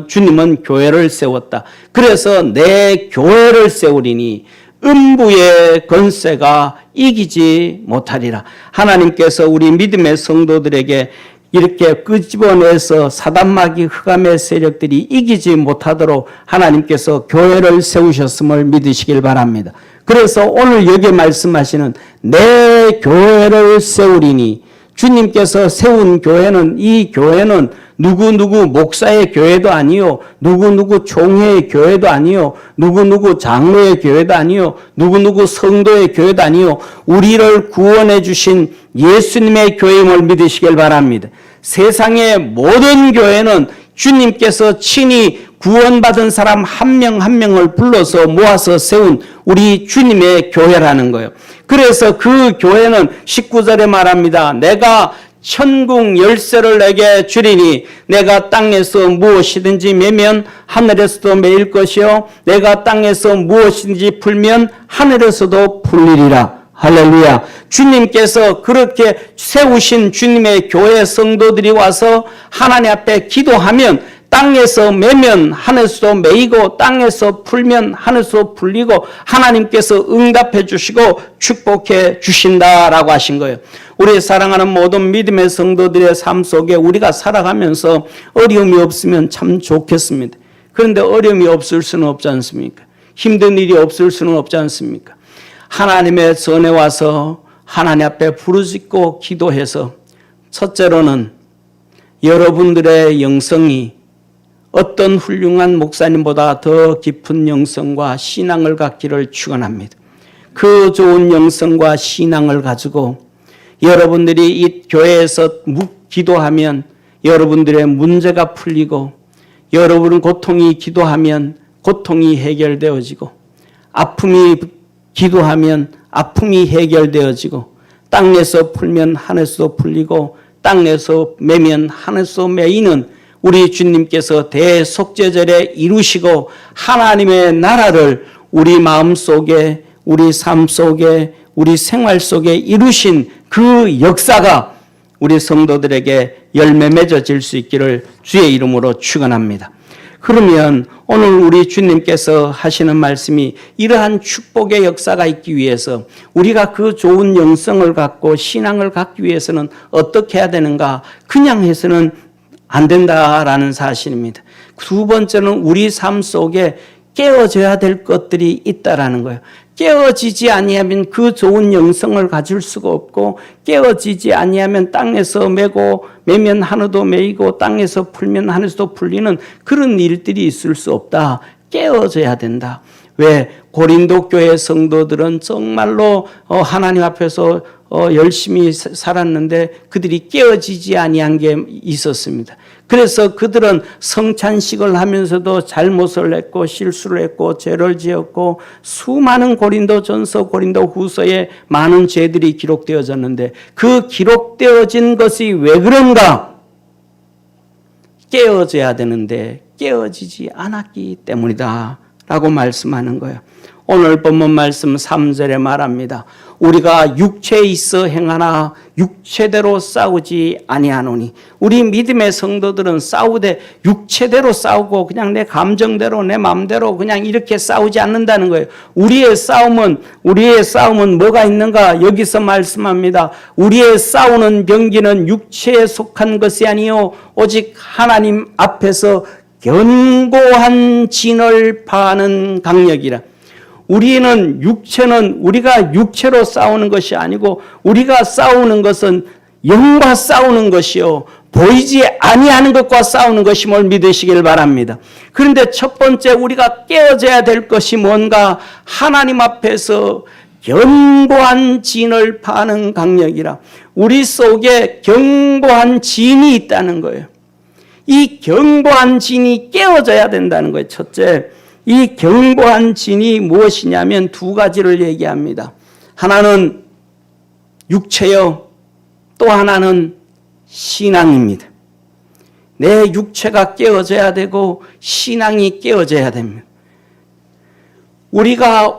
Speaker 2: 주님은 교회를 세웠다. 그래서 내 교회를 세우리니 음부의 권세가 이기지 못하리라. 하나님께서 우리 믿음의 성도들에게 이렇게 끄집어내서 사단마귀 흑암의 세력들이 이기지 못하도록 하나님께서 교회를 세우셨음을 믿으시길 바랍니다. 그래서 오늘 여기 말씀하시는 내 교회를 세우리니, 주님께서 세운 교회는, 이 교회는 누구누구 목사의 교회도 아니요, 누구누구 총회의 교회도 아니요, 누구누구 장로의 교회도 아니요, 누구누구 성도의 교회도 아니요, 우리를 구원해 주신 예수님의 교회임을 믿으시길 바랍니다. 세상의 모든 교회는 주님께서 친히 구원받은 사람 한 명 한 명을 불러서 모아서 세운 우리 주님의 교회라는 거예요. 그래서 그 교회는 19절에 말합니다. 내가 천국 열쇠를 내게 주리니 내가 땅에서 무엇이든지 매면 하늘에서도 매일 것이요 내가 땅에서 무엇이든지 풀면 하늘에서도 풀리리라. 할렐루야. 주님께서 그렇게 세우신 주님의 교회 성도들이 와서 하나님 앞에 기도하면 땅에서 매면 하늘에서도 매이고 땅에서 풀면 하늘에서도 풀리고 하나님께서 응답해 주시고 축복해 주신다라고 하신 거예요. 우리 사랑하는 모든 믿음의 성도들의 삶 속에 우리가 살아가면서 어려움이 없으면 참 좋겠습니다. 그런데 어려움이 없을 수는 없지 않습니까? 힘든 일이 없을 수는 없지 않습니까? 하나님의 전에 와서 하나님 앞에 부르짖고 기도해서 첫째로는 여러분들의 영성이 어떤 훌륭한 목사님보다 더 깊은 영성과 신앙을 갖기를 축원합니다. 그 좋은 영성과 신앙을 가지고 여러분들이 이 교회에서 기도하면 여러분들의 문제가 풀리고 여러분은 고통이 기도하면 고통이 해결되어지고 아픔이 기도하면 아픔이 해결되어지고 땅에서 풀면 하늘에서 풀리고 땅에서 매면 하늘에서 매이는 우리 주님께서 대속죄절에 이루시고 하나님의 나라를 우리 마음 속에 우리 삶 속에 우리 생활 속에 이루신 그 역사가 우리 성도들에게 열매 맺어질 수 있기를 주의 이름으로 축원합니다. 그러면 오늘 우리 주님께서 하시는 말씀이 이러한 축복의 역사가 있기 위해서 우리가 그 좋은 영성을 갖고 신앙을 갖기 위해서는 어떻게 해야 되는가? 그냥 해서는 안 된다라는 사실입니다. 두 번째는 우리 삶 속에 깨어져야 될 것들이 있다라는 거예요. 깨어지지 아니하면 그 좋은 영성을 가질 수가 없고, 깨어지지 아니하면 땅에서 매면 하늘도 매이고 땅에서 풀면 하늘도 풀리는 그런 일들이 있을 수 없다. 깨어져야 된다. 왜? 고린도 교회 성도들은 정말로 하나님 앞에서 열심히 살았는데 그들이 깨어지지 아니한 게 있었습니다. 그래서 그들은 성찬식을 하면서도 잘못을 했고 실수를 했고 죄를 지었고 수많은 고린도전서 고린도후서에 많은 죄들이 기록되어졌는데 그 기록되어진 것이 왜 그런가? 깨어져야 되는데 깨어지지 않았기 때문이다 라고 말씀하는 거예요. 오늘 본문 말씀 3절에 말합니다. 우리가 육체에 있어 행하나 육체대로 싸우지 아니하노니. 우리 믿음의 성도들은 싸우되 육체대로 싸우고 그냥 내 감정대로 내 마음대로 그냥 이렇게 싸우지 않는다는 거예요. 우리의 싸움은 뭐가 있는가? 여기서 말씀합니다. 우리의 싸우는 병기는 육체에 속한 것이 아니요 오직 하나님 앞에서 견고한 진을 파하는 강력이라. 우리가 육체로 싸우는 것이 아니고 우리가 싸우는 것은 영과 싸우는 것이요 보이지 아니하는 것과 싸우는 것임을 믿으시길 바랍니다. 그런데 첫 번째 우리가 깨어져야 될 것이 뭔가? 하나님 앞에서 견고한 진을 파는 강력이라. 우리 속에 견고한 진이 있다는 거예요. 이 견고한 진이 깨어져야 된다는 거예요. 첫째, 이 견고한 진이 무엇이냐면 두 가지를 얘기합니다. 하나는 육체요, 또 하나는 신앙입니다. 내 육체가 깨어져야 되고 신앙이 깨어져야 됩니다. 우리가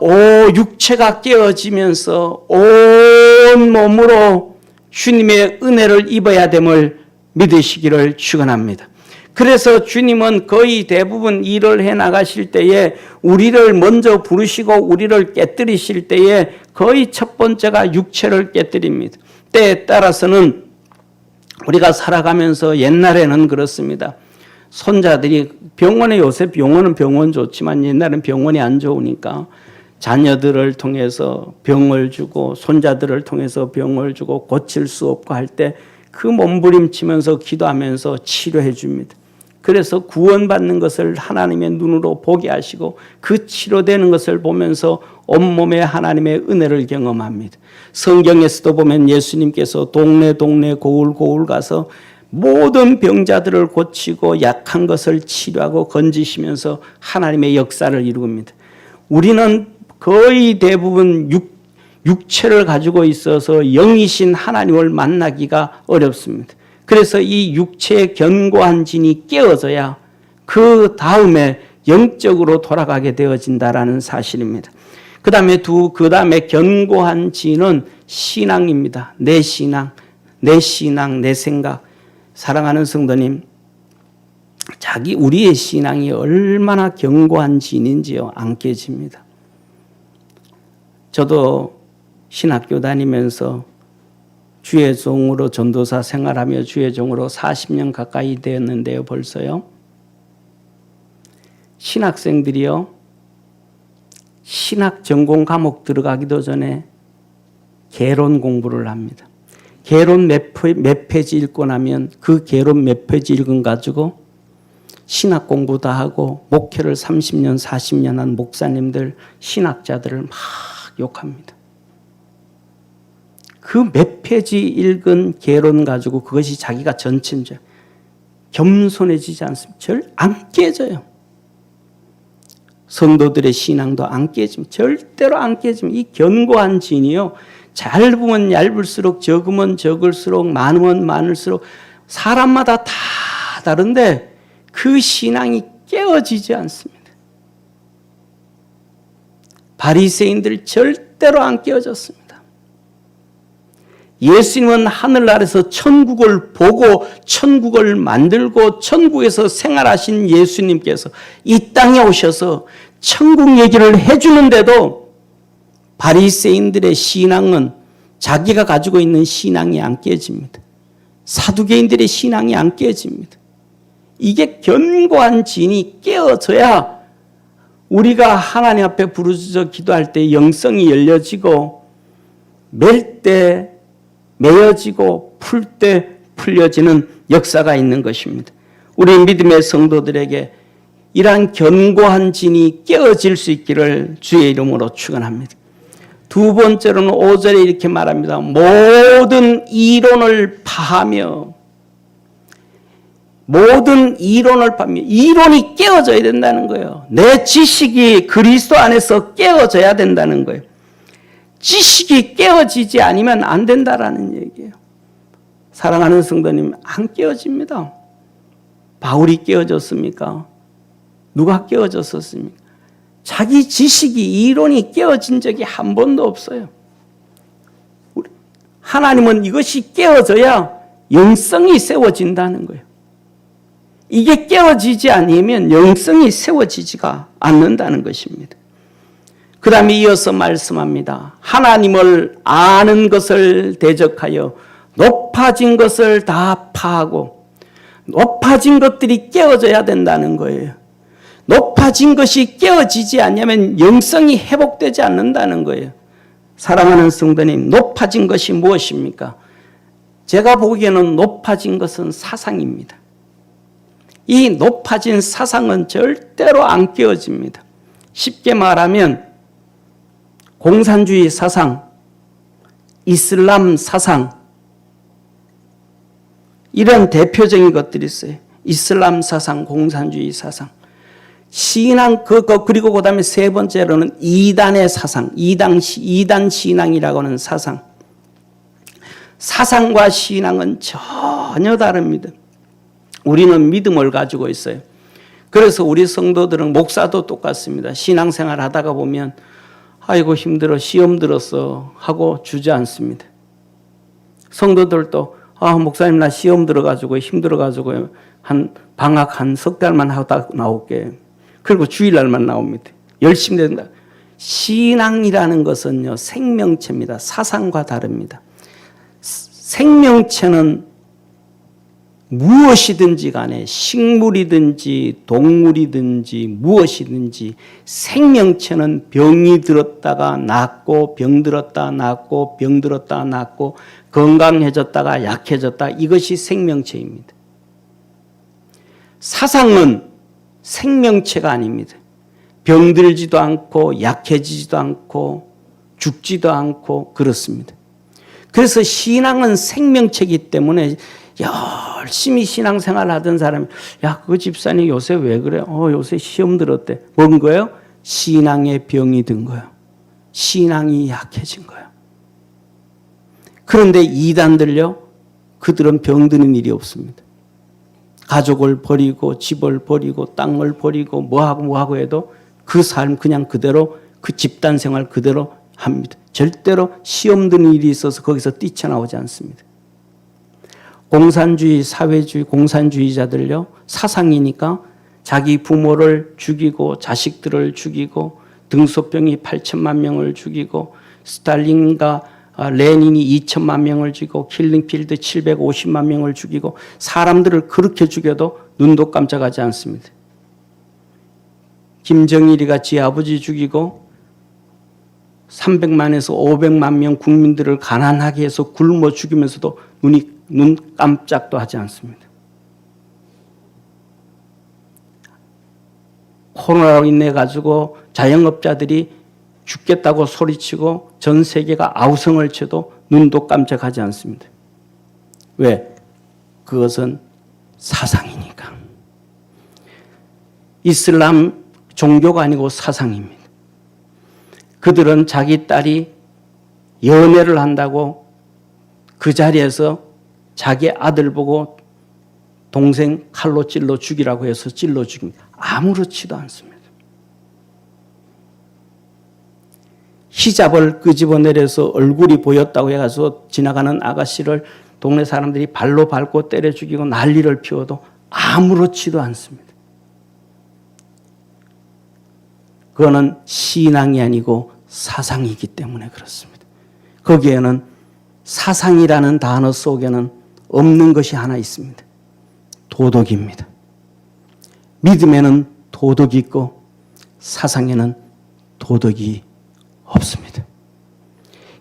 Speaker 2: 육체가 깨어지면서 온 몸으로 주님의 은혜를 입어야 됨을 믿으시기를 축원합니다. 그래서 주님은 거의 대부분 일을 해 나가실 때에 우리를 먼저 부르시고 우리를 깨뜨리실 때에 거의 첫 번째가 육체를 깨뜨립니다. 때에 따라서는 우리가 살아가면서 옛날에는 그렇습니다. 손자들이 요새 병원은 병원 좋지만 옛날엔 병원이 안 좋으니까 자녀들을 통해서 병을 주고 손자들을 통해서 병을 주고 고칠 수 없고 할 때 그 몸부림치면서 기도하면서 치료해 줍니다. 그래서 구원받는 것을 하나님의 눈으로 보게 하시고 그 치료되는 것을 보면서 온몸에 하나님의 은혜를 경험합니다. 성경에서도 보면 예수님께서 동네 고울 가서 모든 병자들을 고치고 약한 것을 치료하고 건지시면서 하나님의 역사를 이루옵니다. 우리는 거의 대부분 육체를 가지고 있어서 영이신 하나님을 만나기가 어렵습니다. 그래서 이 육체의 견고한 진이 깨어져야 그 다음에 영적으로 돌아가게 되어진다라는 사실입니다. 그 다음에 견고한 진은 신앙입니다. 내 신앙, 내 생각. 사랑하는 성도님, 우리의 신앙이 얼마나 견고한 진인지요, 안 깨집니다. 저도 신학교 다니면서 주의 종으로 전도사 생활하며 주의 종으로 40년 가까이 되었는데요, 벌써요. 신학생들이요, 신학 전공 과목 들어가기도 전에 개론 공부를 합니다. 개론 몇 페이지 읽고 나면 그 개론 몇 페이지 읽은 가지고 신학 공부 다 하고 목회를 30년, 40년 한 목사님들, 신학자들을 막 욕합니다. 그 몇 페이지 읽은 개론 가지고 그것이 자기가 전체인 줄 겸손해지지 않습니다. 안 깨져요. 성도들의 신앙도 안 깨집니다. 절대로 안 깨집니다. 이 견고한 진이요, 얇으면 얇을수록, 적으면 적을수록, 많으면 많을수록 사람마다 다 다른데 그 신앙이 깨어지지 않습니다. 바리새인들 절대로 안 깨어졌습니다. 예수님은 하늘나라에서 천국을 보고 천국을 만들고 천국에서 생활하신 예수님께서 이 땅에 오셔서 천국 얘기를 해주는데도 바리새인들의 신앙은 자기가 가지고 있는 신앙이 안 깨집니다. 사두개인들의 신앙이 안 깨집니다. 이게 견고한 진이 깨어져야 우리가 하나님 앞에 부르짖어 기도할 때 영성이 열려지고 맬 때 매어지고 풀 때 풀려지는 역사가 있는 것입니다. 우리 믿음의 성도들에게 이러한 견고한 진이 깨어질 수 있기를 주의 이름으로 축원합니다. 두 번째로는 5절에 이렇게 말합니다. 모든 이론을 파하며 이론이 깨어져야 된다는 거예요. 내 지식이 그리스도 안에서 깨어져야 된다는 거예요. 지식이 깨어지지 않으면 안 된다라는 얘기예요. 사랑하는 성도님, 안 깨어집니다. 바울이 깨어졌습니까? 누가 깨어졌었습니까? 자기 지식이 이론이 깨어진 적이 한 번도 없어요. 하나님은 이것이 깨어져야 영성이 세워진다는 거예요. 이게 깨어지지 않으면 영성이 세워지지가 않는다는 것입니다. 그 다음에 이어서 말씀합니다. 하나님을 아는 것을 대적하여 높아진 것을 다 파하고, 높아진 것들이 깨어져야 된다는 거예요. 높아진 것이 깨어지지 않으면 영성이 회복되지 않는다는 거예요. 사랑하는 성도님, 높아진 것이 무엇입니까? 제가 보기에는 높아진 것은 사상입니다. 이 높아진 사상은 절대로 안 깨어집니다. 쉽게 말하면 공산주의 사상, 이슬람 사상, 이런 대표적인 것들이 있어요. 이슬람 사상, 공산주의 사상. 신앙, 그리고 그 다음에 세 번째로는 이단의 사상, 이단 신앙이라고 하는 사상. 사상과 신앙은 전혀 다릅니다. 우리는 믿음을 가지고 있어요. 그래서 우리 성도들은, 목사도 똑같습니다. 신앙생활 하다가 보면 아이고 힘들어, 시험 들었어 하고 주저앉습니다. 성도들도 목사님 나 시험 들어가지고 힘들어가지고 한 방학 한 석 달만 하다 나올게. 그리고 주일날만 나옵니다. 열심히 된다. 신앙이라는 것은요, 생명체입니다. 사상과 다릅니다. 생명체는 무엇이든지 간에 식물이든지 동물이든지 무엇이든지 생명체는 병이 들었다가 낫고 병 들었다 낫고 병 들었다 낫고 건강해졌다가 약해졌다, 이것이 생명체입니다. 사상은 생명체가 아닙니다. 병들지도 않고 약해지지도 않고 죽지도 않고 그렇습니다. 그래서 신앙은 생명체이기 때문에 열심히 신앙생활 하던 사람이 그 집사님 요새 왜 그래? 요새 시험 들었대. 뭔 거예요? 신앙의 병이 든 거예요. 신앙이 약해진 거예요. 그런데 이단들요, 그들은 병드는 일이 없습니다. 가족을 버리고 집을 버리고 땅을 버리고 뭐하고 해도 그 삶 그냥 그대로, 그 집단 생활 그대로 합니다. 절대로 시험 드는 일이 있어서 거기서 뛰쳐나오지 않습니다. 공산주의, 사회주의, 공산주의자들요, 사상이니까 자기 부모를 죽이고 자식들을 죽이고 등소병이 8천만 명을 죽이고 스탈린과 레닌이 2천만 명을 죽이고 킬링필드 750만 명을 죽이고 사람들을 그렇게 죽여도 눈도 깜짝하지 않습니다. 김정일이가 지 아버지 죽이고 300만에서 500만 명 국민들을 가난하게 해서 굶어 죽이면서도 눈 깜짝도 하지 않습니다. 코로나로 인해 가지고 자영업자들이 죽겠다고 소리치고 전 세계가 아우성을 쳐도 눈도 깜짝하지 않습니다. 왜? 그것은 사상이니까. 이슬람 종교가 아니고 사상입니다. 그들은 자기 딸이 연애를 한다고 그 자리에서 자기 아들 보고 동생 칼로 찔러 죽이라고 해서 찔러 죽입니다. 아무렇지도 않습니다. 히잡을 끄집어내려서 얼굴이 보였다고 해가지고 지나가는 아가씨를 동네 사람들이 발로 밟고 때려 죽이고 난리를 피워도 아무렇지도 않습니다. 그거는 신앙이 아니고 사상이기 때문에 그렇습니다. 거기에는 사상이라는 단어 속에는 없는 것이 하나 있습니다. 도덕입니다. 믿음에는 도덕이 있고 사상에는 도덕이 없습니다.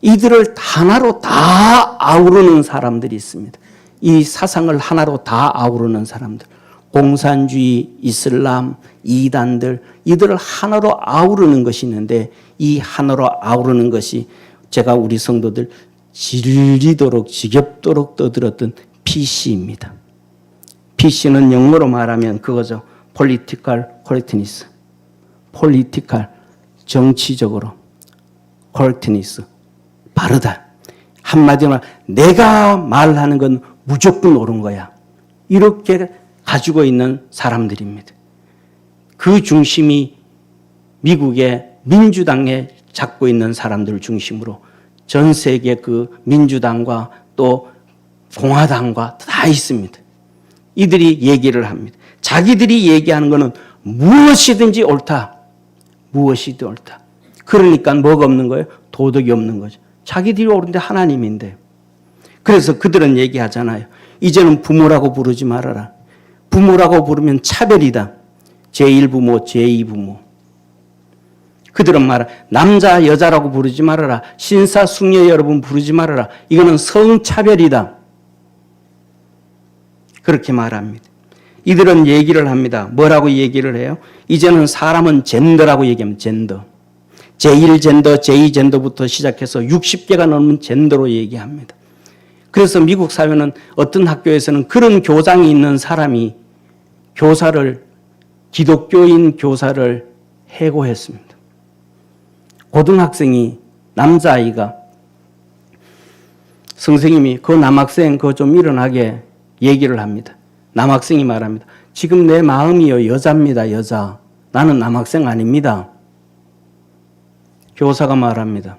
Speaker 2: 이들을 하나로 다 아우르는 사람들이 있습니다. 이 사상을 하나로 다 아우르는 사람들, 공산주의, 이슬람, 이단들, 이들을 하나로 아우르는 것이 있는데, 이 하나로 아우르는 것이 제가 우리 성도들 질리도록 지겹도록 떠들었던 PC입니다. PC는 영어로 말하면 그거죠. Political Correctness. Political, 정치적으로 Correctness, 바르다. 한마디로 말하면 내가 말하는 건 무조건 옳은 거야. 이렇게 가지고 있는 사람들입니다. 그 중심이 미국의 민주당에 잡고 있는 사람들을 중심으로 전 세계 그 민주당과 또 공화당과 다 있습니다. 이들이 얘기를 합니다. 자기들이 얘기하는 것은 무엇이든지 옳다. 무엇이든 옳다. 그러니까 뭐가 없는 거예요? 도덕이 없는 거죠. 자기들이 옳은데 하나님인데. 그래서 그들은 얘기하잖아요. 이제는 부모라고 부르지 말아라. 부모라고 부르면 차별이다. 제1부모, 제2부모. 그들은 말하 남자, 여자라고 부르지 말아라. 신사, 숙녀 여러분 부르지 말아라. 이거는 성차별이다. 그렇게 말합니다. 이들은 얘기를 합니다. 뭐라고 얘기를 해요? 이제는 사람은 젠더라고 얘기하면 젠더. 제1젠더, 제2젠더부터 시작해서 60개가 넘는 젠더로 얘기합니다. 그래서 미국 사회는 어떤 학교에서는 그런 교장이 있는 사람이 기독교인 교사를 해고했습니다. 고등학생이, 남자아이가 선생님이 그 남학생 그거 좀 일어나게 얘기를 합니다. 남학생이 말합니다. 지금 내 마음이요 여자입니다. 여자. 나는 남학생 아닙니다. 교사가 말합니다.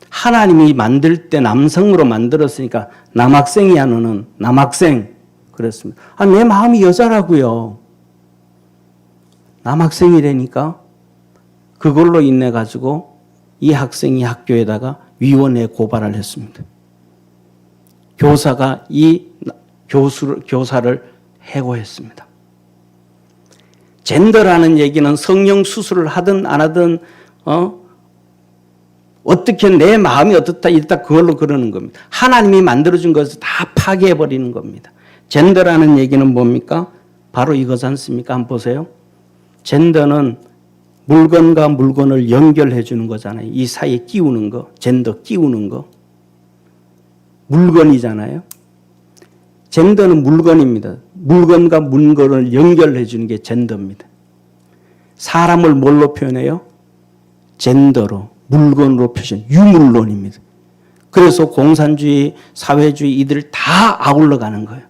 Speaker 2: 하나님이 만들 때 남성으로 만들었으니까 남학생이야 너는. 남학생. 그랬습니다. 내 마음이 여자라고요. 남학생이라니까 그걸로 인해 가지고 이 학생이 학교에다가 위원회에 고발을 했습니다. 교사가 이 교사를 해고했습니다. 젠더라는 얘기는 성령 수술을 하든 안 하든 어떻게 내 마음이 어떻다 이렇다 그걸로 그러는 겁니다. 하나님이 만들어준 것을 다 파괴해버리는 겁니다. 젠더라는 얘기는 뭡니까? 바로 이거지 않습니까? 한번 보세요. 젠더는 물건과 물건을 연결해 주는 거잖아요. 이 사이에 끼우는 거, 젠더 끼우는 거. 물건이잖아요. 젠더는 물건입니다. 물건과 물건을 연결해 주는 게 젠더입니다. 사람을 뭘로 표현해요? 젠더로, 물건으로 표현, 유물론입니다. 그래서 공산주의, 사회주의 이들을 다 아울러 가는 거예요.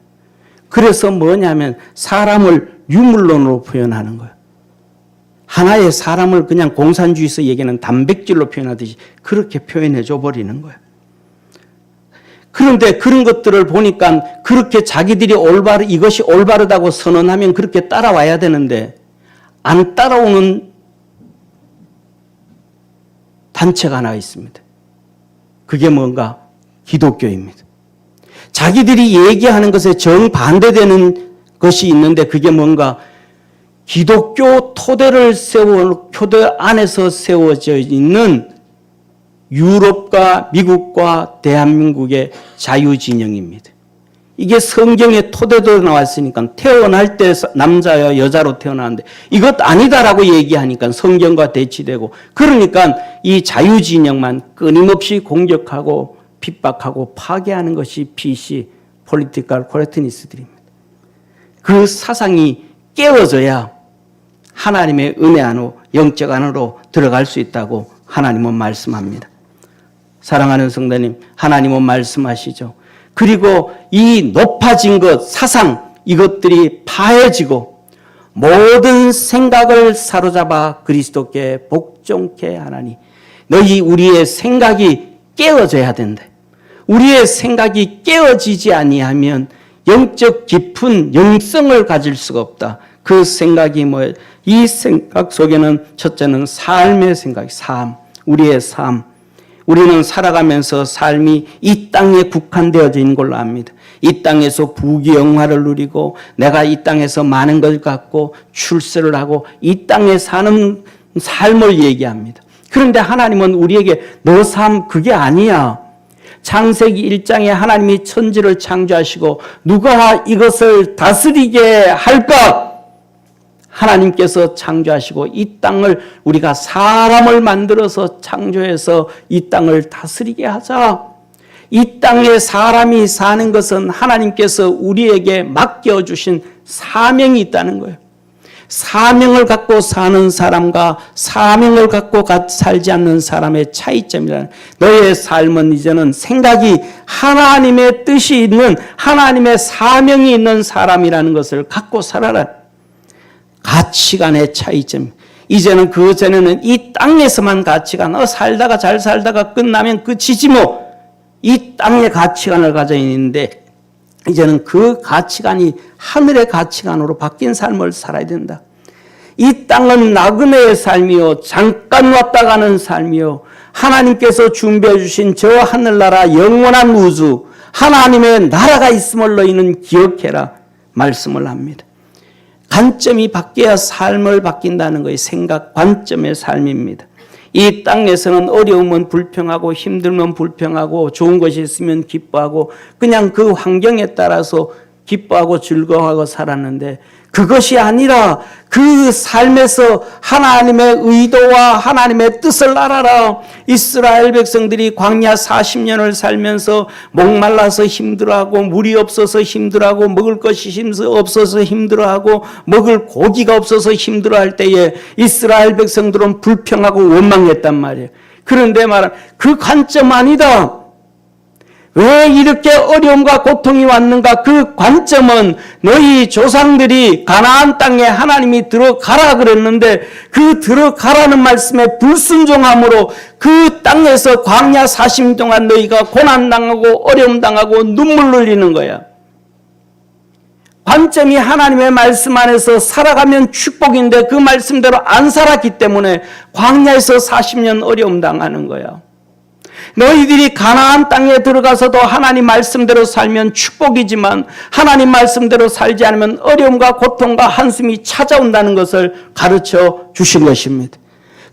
Speaker 2: 그래서 뭐냐면 사람을 유물론으로 표현하는 거예요. 하나의 사람을 그냥 공산주의에서 얘기하는 단백질로 표현하듯이 그렇게 표현해 줘 버리는 거예요. 그런데 그런 것들을 보니까 그렇게 자기들이 이것이 올바르다고 선언하면 그렇게 따라와야 되는데 안 따라오는 단체가 하나 있습니다. 그게 뭔가? 기독교입니다. 자기들이 얘기하는 것에 정반대되는 것이 있는데 그게 뭔가? 기독교 토대 안에서 세워져 있는 유럽과 미국과 대한민국의 자유진영입니다. 이게 성경의 토대로 나왔으니까 태어날 때 남자야 여자로 태어나는데 이것 아니다라고 얘기하니까 성경과 대치되고 그러니까 이 자유진영만 끊임없이 공격하고 핍박하고 파괴하는 것이 PC, Political Correctness들입니다. 그 사상이 깨어져야 하나님의 은혜 안으로 영적 안으로 들어갈 수 있다고 하나님은 말씀합니다. 사랑하는 성도님, 하나님은 말씀하시죠. 그리고 이 높아진 것, 사상 이것들이 파해지고 모든 생각을 사로잡아 그리스도께 복종케 하나니 우리의 생각이 깨어져야 된다. 우리의 생각이 깨어지지 아니하면 영적 깊은 영성을 가질 수가 없다. 그 생각이 뭐예요? 이 생각 속에는 첫째는 삶의 생각, 우리의 삶. 우리는 살아가면서 삶이 이 땅에 국한되어져 있는 걸로 압니다. 이 땅에서 부귀영화를 누리고 내가 이 땅에서 많은 걸 갖고 출세를 하고 이 땅에 사는 삶을 얘기합니다. 그런데 하나님은 우리에게 너 삶 그게 아니야. 창세기 1장에 하나님이 천지를 창조하시고 누가 이것을 다스리게 할까? 하나님께서 창조하시고 이 땅을 우리가 사람을 만들어서 창조해서 이 땅을 다스리게 하자. 이 땅에 사람이 사는 것은 하나님께서 우리에게 맡겨주신 사명이 있다는 거예요. 사명을 갖고 사는 사람과 사명을 갖고 살지 않는 사람의 차이점이라는, 너의 삶은 이제는 생각이 하나님의 뜻이 있는, 하나님의 사명이 있는 사람이라는 것을 갖고 살아라. 가치관의 차이점. 이제는 그전에는 이 땅에서만 가치관, 살다가 잘 살다가 끝나면 끝이지 뭐, 이 땅의 가치관을 가져 있는데 이제는 그 가치관이 하늘의 가치관으로 바뀐 삶을 살아야 된다. 이 땅은 나그네의 삶이요, 잠깐 왔다 가는 삶이요, 하나님께서 준비해 주신 저 하늘나라 영원한 우주, 하나님의 나라가 있음을 너희는 기억해라 말씀을 합니다. 관점이 바뀌어야 삶을 바뀐다는 거예요. 생각, 관점의 삶입니다. 이 땅에서는 어려우면 불평하고 힘들면 불평하고 좋은 것이 있으면 기뻐하고 그냥 그 환경에 따라서 기뻐하고 즐거워하고 살았는데, 그것이 아니라 그 삶에서 하나님의 의도와 하나님의 뜻을 알아라. 이스라엘 백성들이 광야 40년을 살면서 목말라서 힘들어하고 물이 없어서 힘들어하고 먹을 것이 없어서 힘들어하고 먹을 고기가 없어서 힘들어할 때에 이스라엘 백성들은 불평하고 원망했단 말이에요. 그런데 말은 그 관점 아니다. 왜 이렇게 어려움과 고통이 왔는가? 그 관점은 너희 조상들이 가나안 땅에 하나님이 들어가라 그랬는데 그 들어가라는 말씀에 불순종함으로 그 땅에서 광야 40년 동안 너희가 고난당하고 어려움당하고 눈물 흘리는 거야. 관점이 하나님의 말씀 안에서 살아가면 축복인데 그 말씀대로 안 살았기 때문에 광야에서 40년 어려움 당하는 거야. 너희들이 가나안 땅에 들어가서도 하나님 말씀대로 살면 축복이지만 하나님 말씀대로 살지 않으면 어려움과 고통과 한숨이 찾아온다는 것을 가르쳐 주신 것입니다.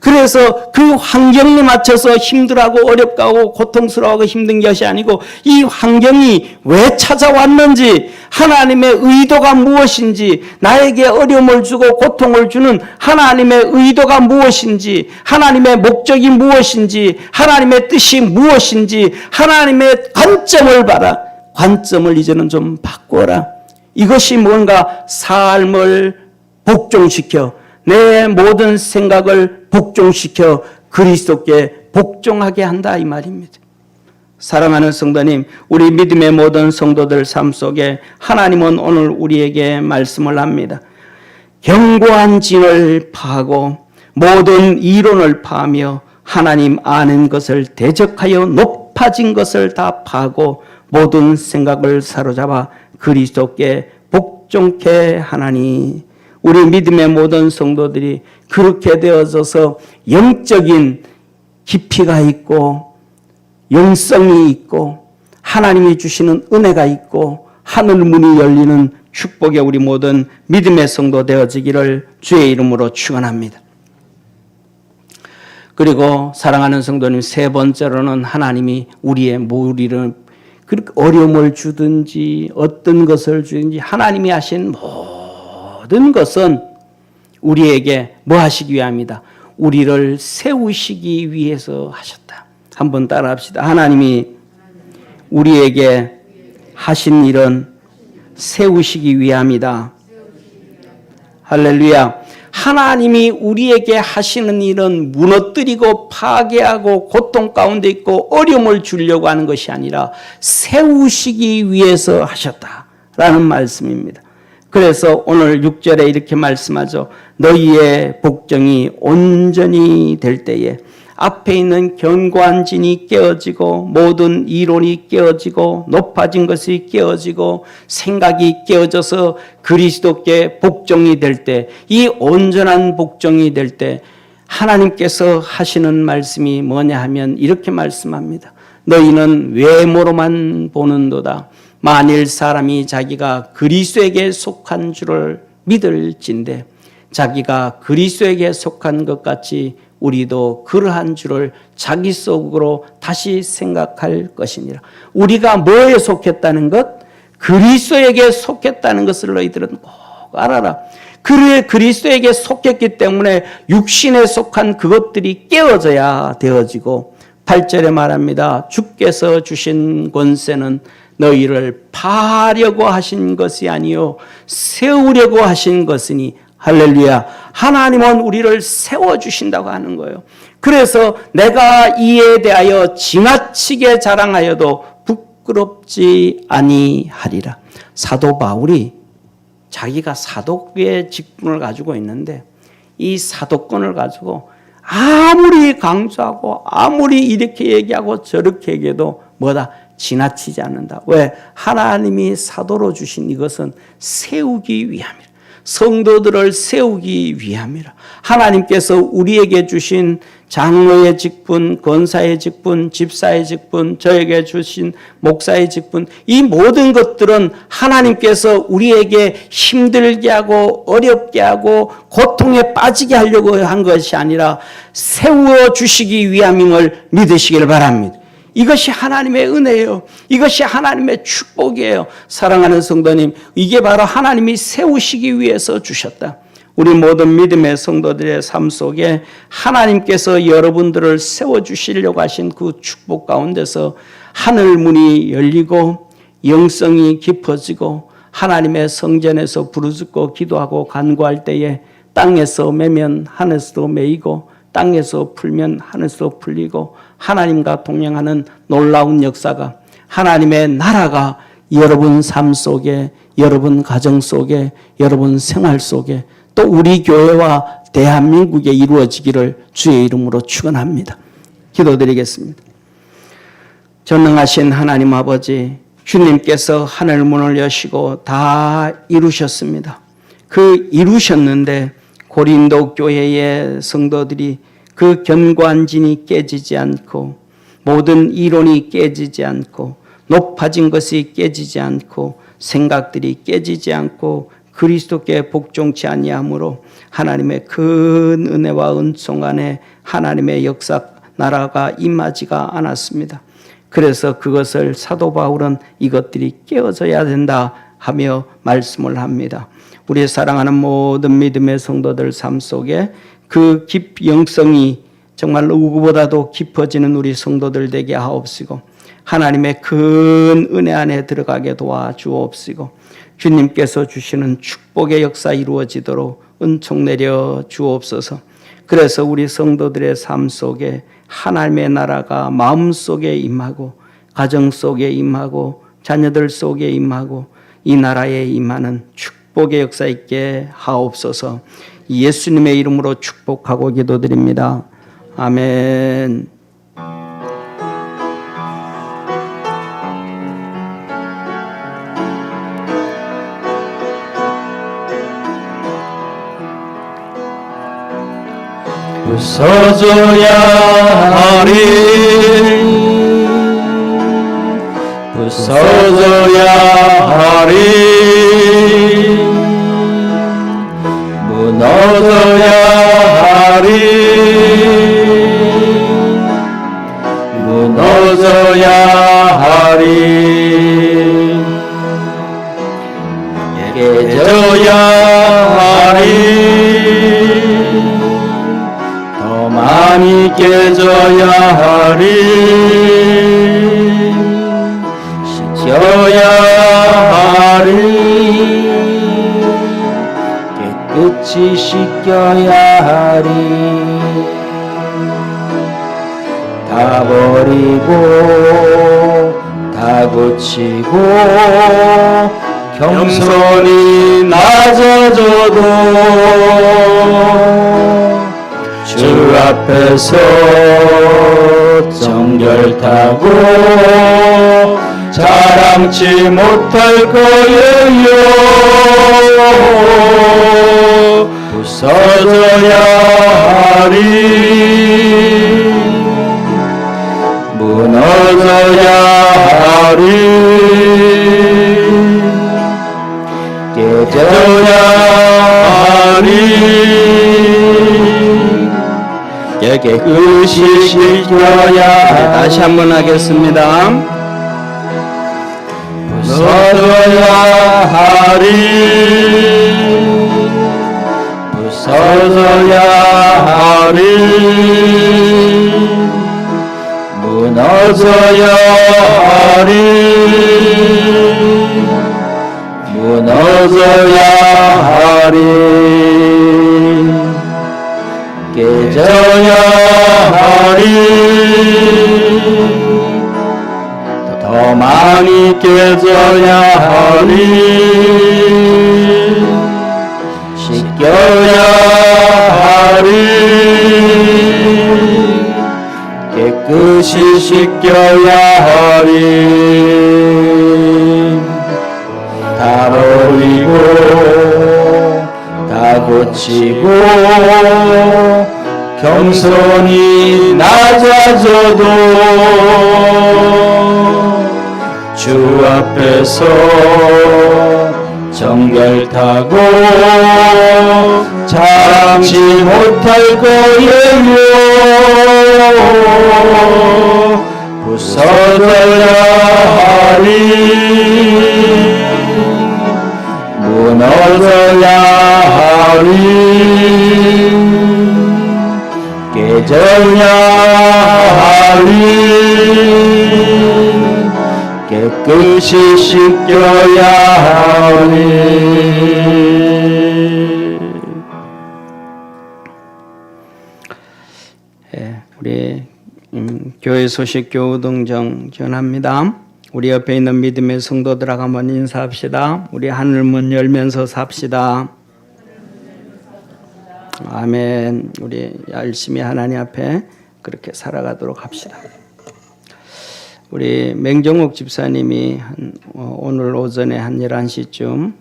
Speaker 2: 그래서 그 환경에 맞춰서 힘들어하고 어렵고 고통스러워하고 힘든 것이 아니고 이 환경이 왜 찾아왔는지, 하나님의 의도가 무엇인지, 나에게 어려움을 주고 고통을 주는 하나님의 의도가 무엇인지, 하나님의 목적이 무엇인지, 하나님의 뜻이 무엇인지, 하나님의 관점을 봐라. 관점을 이제는 좀 바꿔라. 이것이 뭔가 삶을 복종시켜, 내 모든 생각을 복종시켜 그리스도께 복종하게 한다 이 말입니다. 사랑하는 성도님, 우리 믿음의 모든 성도들 삶 속에 하나님은 오늘 우리에게 말씀을 합니다. 견고한 진을 파고 모든 이론을 파며 하나님 아는 것을 대적하여 높아진 것을 다 파고 모든 생각을 사로잡아 그리스도께 복종케 하나니. 우리 믿음의 모든 성도들이 그렇게 되어져서 영적인 깊이가 있고 영성이 있고 하나님이 주시는 은혜가 있고 하늘문이 열리는 축복의 우리 모든 믿음의 성도 되어지기를 주의 이름으로 축원합니다. 그리고 사랑하는 성도님, 세 번째로는 하나님이 우리를 그렇게 어려움을 주든지 어떤 것을 주든지 하나님이 하신 모든 것은 우리에게 뭐 하시기 위함이다? 우리를 세우시기 위해서 하셨다. 한번 따라 합시다. 하나님이 우리에게 하신 일은 세우시기 위함이다. 할렐루야. 하나님이 우리에게 하시는 일은 무너뜨리고 파괴하고 고통 가운데 있고 어려움을 주려고 하는 것이 아니라 세우시기 위해서 하셨다라는 말씀입니다. 그래서 오늘 6절에 이렇게 말씀하죠. 너희의 복종이 온전히 될 때에 앞에 있는 견고한 진이 깨어지고 모든 이론이 깨어지고 높아진 것이 깨어지고 생각이 깨어져서 그리스도께 복종이 될 때, 이 온전한 복종이 될 때 하나님께서 하시는 말씀이 뭐냐 하면 이렇게 말씀합니다. 너희는 외모로만 보는도다. 만일 사람이 자기가 그리스도에게 속한 줄을 믿을진대 자기가 그리스도에게 속한 것 같이 우리도 그러한 줄을 자기 속으로 다시 생각할 것이니라. 우리가 뭐에 속했다는 것? 그리스도에게 속했다는 것을 너희들은 꼭 알아라. 그리스도에게 속했기 때문에 육신에 속한 그것들이 깨어져야 되어지고 8절에 말합니다. 주께서 주신 권세는 너희를 파려고 하신 것이 아니요 세우려고 하신 것이니 할렐루야. 하나님은 우리를 세워주신다고 하는 거예요. 그래서 내가 이에 대하여 지나치게 자랑하여도 부끄럽지 아니하리라. 사도 바울이 자기가 사도의 직분을 가지고 있는데 이 사도권을 가지고 아무리 강조하고 아무리 이렇게 얘기하고 저렇게 얘기해도 뭐다? 지나치지 않는다. 왜? 하나님이 사도로 주신 이것은 세우기 위함이라. 성도들을 세우기 위함이라. 하나님께서 우리에게 주신 장로의 직분, 권사의 직분, 집사의 직분, 저에게 주신 목사의 직분, 이 모든 것들은 하나님께서 우리에게 힘들게 하고 어렵게 하고 고통에 빠지게 하려고 한 것이 아니라 세워 주시기 위함임을 믿으시길 바랍니다. 이것이 하나님의 은혜예요. 이것이 하나님의 축복이에요. 사랑하는 성도님, 이게 바로 하나님이 세우시기 위해서 주셨다. 우리 모든 믿음의 성도들의 삶 속에 하나님께서 여러분들을 세워주시려고 하신 그 축복 가운데서 하늘 문이 열리고 영성이 깊어지고 하나님의 성전에서 부르짖고 기도하고 간구할 때에 땅에서 매면 하늘에서도 매이고 땅에서 풀면 하늘에서 풀리고 하나님과 동행하는 놀라운 역사가 하나님의 나라가 여러분 삶 속에 여러분 가정 속에 여러분 생활 속에 또 우리 교회와 대한민국에 이루어지기를 주의 이름으로 축원합니다. 기도드리겠습니다. 전능하신 하나님 아버지 주님께서 하늘 문을 여시고 다 이루셨습니다. 그 이루셨는데 고린도 교회의 성도들이 그 견고한 진이 깨지지 않고 모든 이론이 깨지지 않고 높아진 것이 깨지지 않고 생각들이 깨지지 않고 그리스도께 복종치 아니하므로 하나님의 큰 은혜와 은총 안에 하나님의 역사 나라가 임하지가 않았습니다. 그래서 그것을 사도 바울은 이것들이 깨어져야 된다 하며 말씀을 합니다. 우리 사랑하는 모든 믿음의 성도들 삶 속에 그 영성이 정말 누구보다도 깊어지는 우리 성도들 되게 하옵시고 하나님의 큰 은혜 안에 들어가게 도와주옵시고 주님께서 주시는 축복의 역사 이루어지도록 은총 내려 주옵소서. 그래서 우리 성도들의 삶 속에 하나님의 나라가 마음속에 임하고 가정 속에 임하고 자녀들 속에 임하고 이 나라에 임하는 축복의 역사 있게 하옵소서. 예수님의 이름으로 축복하고 기도드립니다. 아멘.
Speaker 3: 부서져야 하리 부서져야 하리 무너져야 하리 무너져야 하리 깨져야 하리 많이 깨져야 하리 씻겨야 하리
Speaker 1: 깨끗이 씻겨야 하리 다 버리고 다 고치고
Speaker 3: 겸손히 낮아져도 주 앞에서 정결타고 자랑치 못할 거예요. 부서져야 하리 무너져야 하리 깨져야 하리 깨끗이 씻겨야
Speaker 2: 다시 한번 하겠습니다.
Speaker 3: 부서져야 하리 부서져야 하리 무너져야 하리 무너져야 하리 깨져야 하리 더 많이 깨져야 하리 씻겨야 하리 깨끗이 씻겨야 하리 다 버리고 다 고치고 겸손히 낮아져도 주 앞에서 정결타고 참지 못할 거예요 부서져야 하리 무너져야 하리 깨져야 하리 깨끗이 씻겨야 하리
Speaker 2: 우리 교회 소식 교우동정 전합니다. 우리 옆에 있는 믿음의 성도들하고 한번 인사합시다. 우리 하늘문 열면서 삽시다. 아멘. 우리 열심히 하나님 앞에 그렇게 살아가도록 합시다. 우리 맹정욱 집사님이 오늘 오전에 한 11시쯤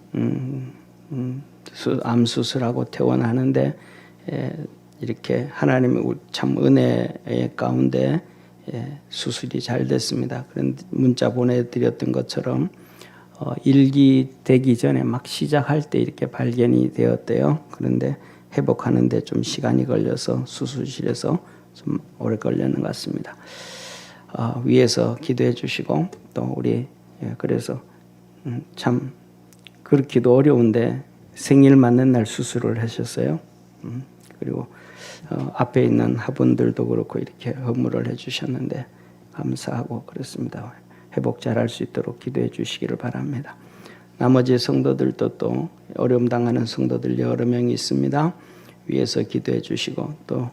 Speaker 2: 암 수술하고 퇴원하는데 이렇게 하나님의 참 은혜의 가운데 수술이 잘 됐습니다. 그런 문자 보내드렸던 것처럼 일기 되기 전에 막 시작할 때 이렇게 발견이 되었대요. 그런데 회복하는데 좀 시간이 걸려서 수술실에서 좀 오래 걸렸는 것 같습니다. 위에서 기도해 주시고 또 우리 그래서 참 그렇기도 어려운데 생일 맞는 날 수술을 하셨어요. 그리고 앞에 있는 화분들도 그렇고 이렇게 허물을 해주셨는데 감사하고 그렇습니다. 회복 잘할 수 있도록 기도해 주시기를 바랍니다. 나머지 성도들도 또 어려움 당하는 성도들 여러 명이 있습니다. 위에서 기도해 주시고 또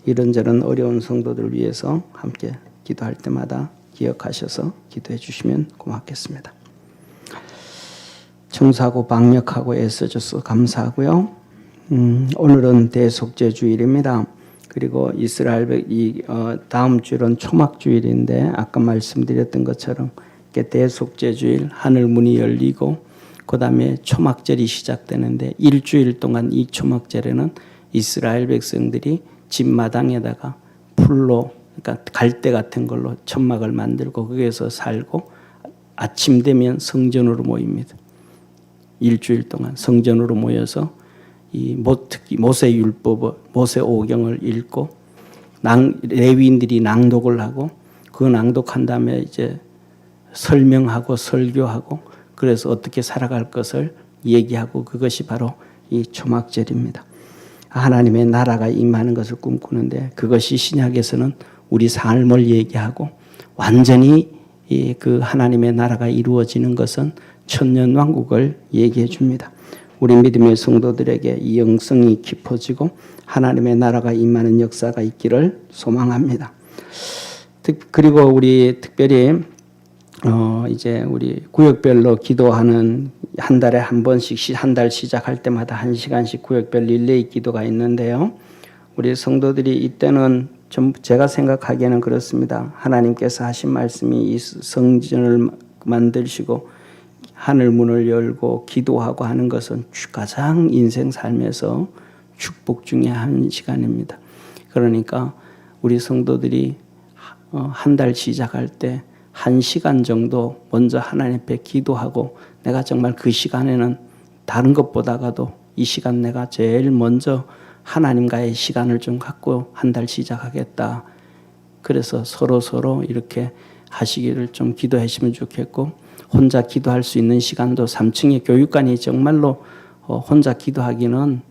Speaker 2: 이런저런 어려운 성도들 위해서 함께 기도할 때마다 기억하셔서 기도해 주시면 고맙겠습니다. 청소하고 방역하고 애써줘서 감사하고요. 오늘은 대속죄주일입니다. 그리고 이스라엘 다음 주일은 초막주일인데 아까 말씀드렸던 것처럼 대속죄주일 하늘 문이 열리고 그 다음에 초막절이 시작되는데 일주일 동안 이 초막절에는 이스라엘 백성들이 집 마당에다가 풀로 그러니까 갈대 같은 걸로 천막을 만들고 거기에서 살고 아침 되면 성전으로 모입니다. 일주일 동안 성전으로 모여서 특히 모세 율법, 모세 오경을 읽고 레위인들이 낭독을 하고 그 낭독한 다음에 이제 설명하고 설교하고 그래서 어떻게 살아갈 것을 얘기하고 그것이 바로 이 초막절입니다. 하나님의 나라가 임하는 것을 꿈꾸는데 그것이 신약에서는 우리 삶을 얘기하고 완전히 그 하나님의 나라가 이루어지는 것은 천년왕국을 얘기해 줍니다. 우리 믿음의 성도들에게 이 영성이 깊어지고 하나님의 나라가 임하는 역사가 있기를 소망합니다. 그리고 우리 특별히 이제 우리 구역별로 기도하는 한 달에 한 번씩 한 달 시작할 때마다 1시간씩 구역별 릴레이 기도가 있는데요. 우리 성도들이 이때는 좀 제가 생각하기에는 그렇습니다. 하나님께서 하신 말씀이 이 성전을 만드시고 하늘 문을 열고 기도하고 하는 것은 가장 인생 삶에서 축복 중에 한 시간입니다. 그러니까 우리 성도들이 한 달 시작할 때 1시간 정도 먼저 하나님 앞에 기도하고 내가 정말 그 시간에는 다른 것보다가도 이 시간 내가 제일 먼저 하나님과의 시간을 좀 갖고 한 달 시작하겠다. 그래서 서로 이렇게 하시기를 좀 기도하시면 좋겠고, 혼자 기도할 수 있는 시간도 3층에 교육관이 정말로 혼자 기도하기는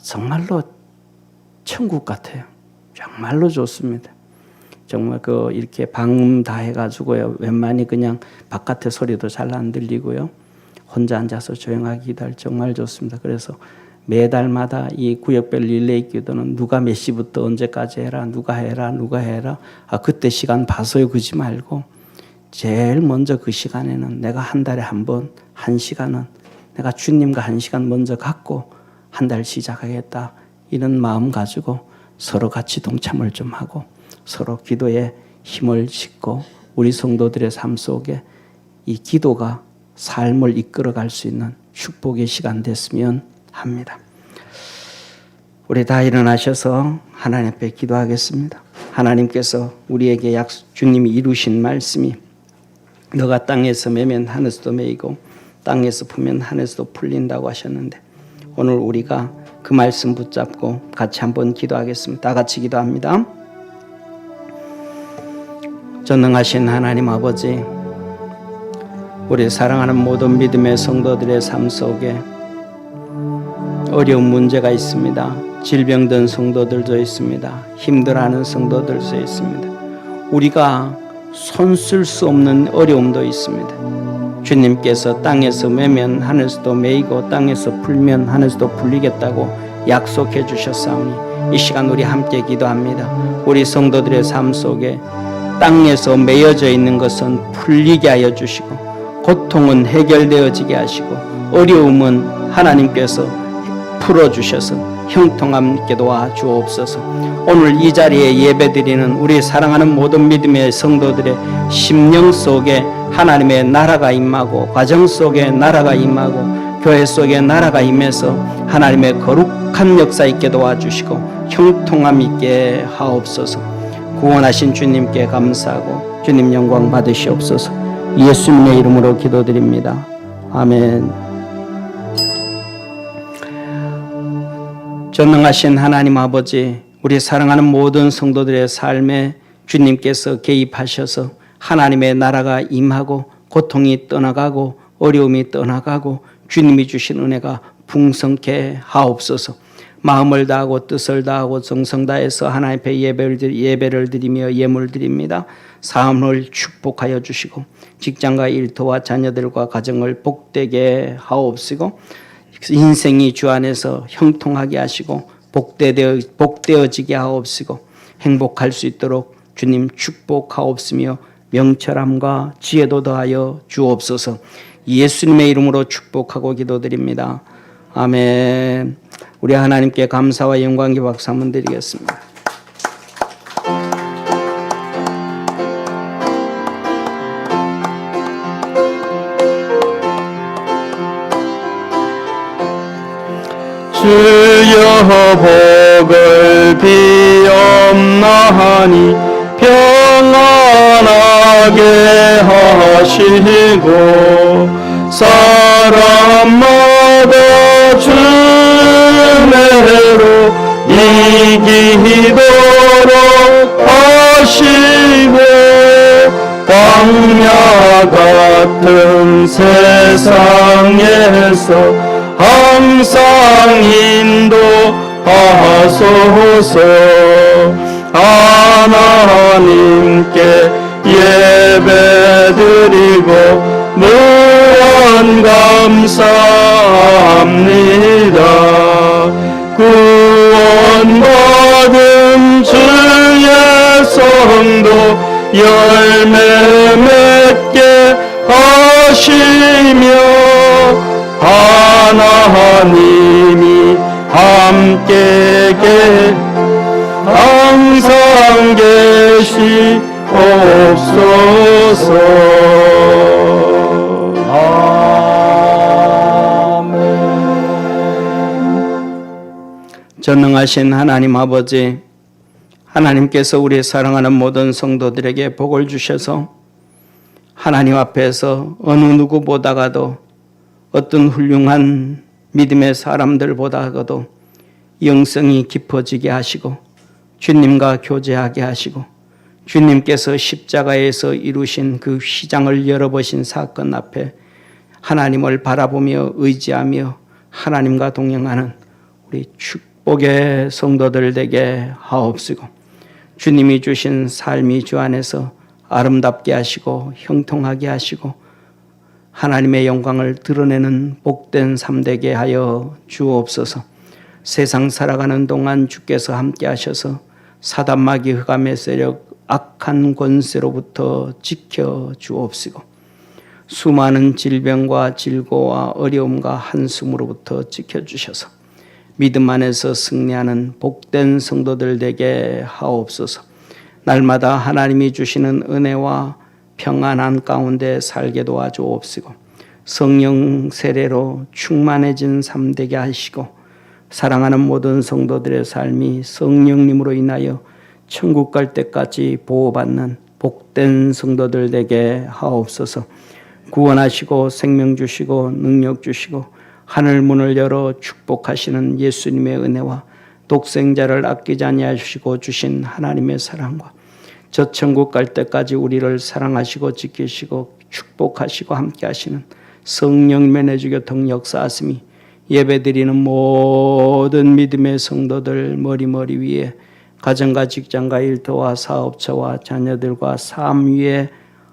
Speaker 2: 정말로 천국 같아요. 정말로 좋습니다. 정말 이렇게 방음 다 해가지고요. 웬만히 그냥 바깥의 소리도 잘 안 들리고요. 혼자 앉아서 조용하게 기도할 정말 좋습니다. 그래서 매달마다 이 구역별 릴레이 기도는 누가 몇 시부터 언제까지 해라, 누가 해라. 그때 시간 봐서요, 그러지 말고 제일 먼저 그 시간에는 내가 한 달에 한 번, 1시간은 내가 주님과 1시간 먼저 갖고 한 달 시작하겠다. 이런 마음 가지고 서로 같이 동참을 좀 하고 서로 기도에 힘을 싣고 우리 성도들의 삶 속에 이 기도가 삶을 이끌어갈 수 있는 축복의 시간 됐으면 합니다. 우리 다 일어나셔서 하나님 앞에 기도하겠습니다. 하나님께서 우리에게 주님이 이루신 말씀이 너가 땅에서 매면 하늘에서도 매이고 땅에서 풀면 하늘에서도 풀린다고 하셨는데, 오늘 우리가 그 말씀 붙잡고 같이 한번 기도하겠습니다. 다 같이 기도합니다. 전능하신 하나님 아버지, 우리 사랑하는 모든 믿음의 성도들의 삶 속에 어려운 문제가 있습니다. 질병든 성도들도 있습니다. 힘들어하는 성도들도 있습니다. 우리가 손쓸 수 없는 어려움도 있습니다. 주님께서 땅에서 매면 하늘에서도 매이고 땅에서 풀면 하늘에서도 풀리겠다고 약속해 주셨사오니 이 시간 우리 함께 기도합니다. 우리 성도들의 삶 속에 땅에서 매여져 있는 것은 풀리게 하여 주시고, 고통은 해결되어지게 하시고, 어려움은 하나님께서 풀어주셔서 형통함 있게 도와주옵소서. 오늘 이 자리에 예배드리는 우리 사랑하는 모든 믿음의 성도들의 심령 속에 하나님의 나라가 임하고, 가정 속에 나라가 임하고, 교회 속에 나라가 임해서 하나님의 거룩한 역사 있게 도와주시고 형통함 있게 하옵소서. 구원하신 주님께 감사하고 주님 영광 받으시옵소서. 예수님의 이름으로 기도드립니다. 아멘. 전능하신 하나님 아버지, 우리 사랑하는 모든 성도들의 삶에 주님께서 개입하셔서 하나님의 나라가 임하고 고통이 떠나가고 어려움이 떠나가고 주님이 주신 은혜가 풍성케 하옵소서. 마음을 다하고 뜻을 다하고 정성 다해서 하나님 앞에 예배를 드리며 예물 드립니다. 삶을 축복하여 주시고 직장과 일터와 자녀들과 가정을 복되게 하옵시고 인생이 주 안에서 형통하게 하시고 복되어지게 하옵시고 행복할 수 있도록 주님 축복하옵시며 명철함과 지혜도 더하여 주옵소서. 예수님의 이름으로 축복하고 기도드립니다. 아멘. 우리 하나님께 감사와 영광과 박수 한번 드리겠습니다.
Speaker 3: 주여 복을 비옵나니 평안하게 하시고 사람마다 주내로 이기도록 하시고 광야 같은 세상에서 항상 인도하소서. 하나님께 예배드리고 무한 감사합니다. 구원받은 주의 성도 열매 맺게 하시며 하나님이 함께 항상 계시옵소서. 아멘.
Speaker 2: 전능하신 하나님 아버지, 하나님께서 우리 사랑하는 모든 성도들에게 복을 주셔서 하나님 앞에서 어느 누구보다가도 어떤 훌륭한 믿음의 사람들보다도 영성이 깊어지게 하시고 주님과 교제하게 하시고 주님께서 십자가에서 이루신 그 휘장을 열어보신 사건 앞에 하나님을 바라보며 의지하며 하나님과 동행하는 우리 축복의 성도들 되게 하옵시고 주님이 주신 삶이 주 안에서 아름답게 하시고 형통하게 하시고 하나님의 영광을 드러내는 복된 삶 되게 하여 주옵소서. 세상 살아가는 동안 주께서 함께 하셔서 사단 마귀 흑암의 세력 악한 권세로부터 지켜 주옵시고 수많은 질병과 질고와 어려움과 한숨으로부터 지켜주셔서 믿음 안에서 승리하는 복된 성도들 되게 하옵소서. 날마다 하나님이 주시는 은혜와 평안한 가운데 살게 도와주옵시고 성령 세례로 충만해진 삶 되게 하시고 사랑하는 모든 성도들의 삶이 성령님으로 인하여 천국 갈 때까지 보호받는 복된 성도들 되게 하옵소서. 구원하시고 생명 주시고 능력 주시고 하늘 문을 열어 축복하시는 예수님의 은혜와 독생자를 아끼지 아니하시고 주신 하나님의 사랑과 저 천국 갈 때까지 우리를 사랑하시고 지키시고 축복하시고 함께 하시는 성령님의 내주교통 역사하심이 예배드리는 모든 믿음의 성도들 머리 위에 가정과 직장과 일터와 사업처와 자녀들과 삶 위에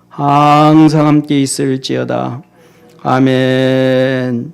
Speaker 2: 항상 함께 있을지어다. 아멘.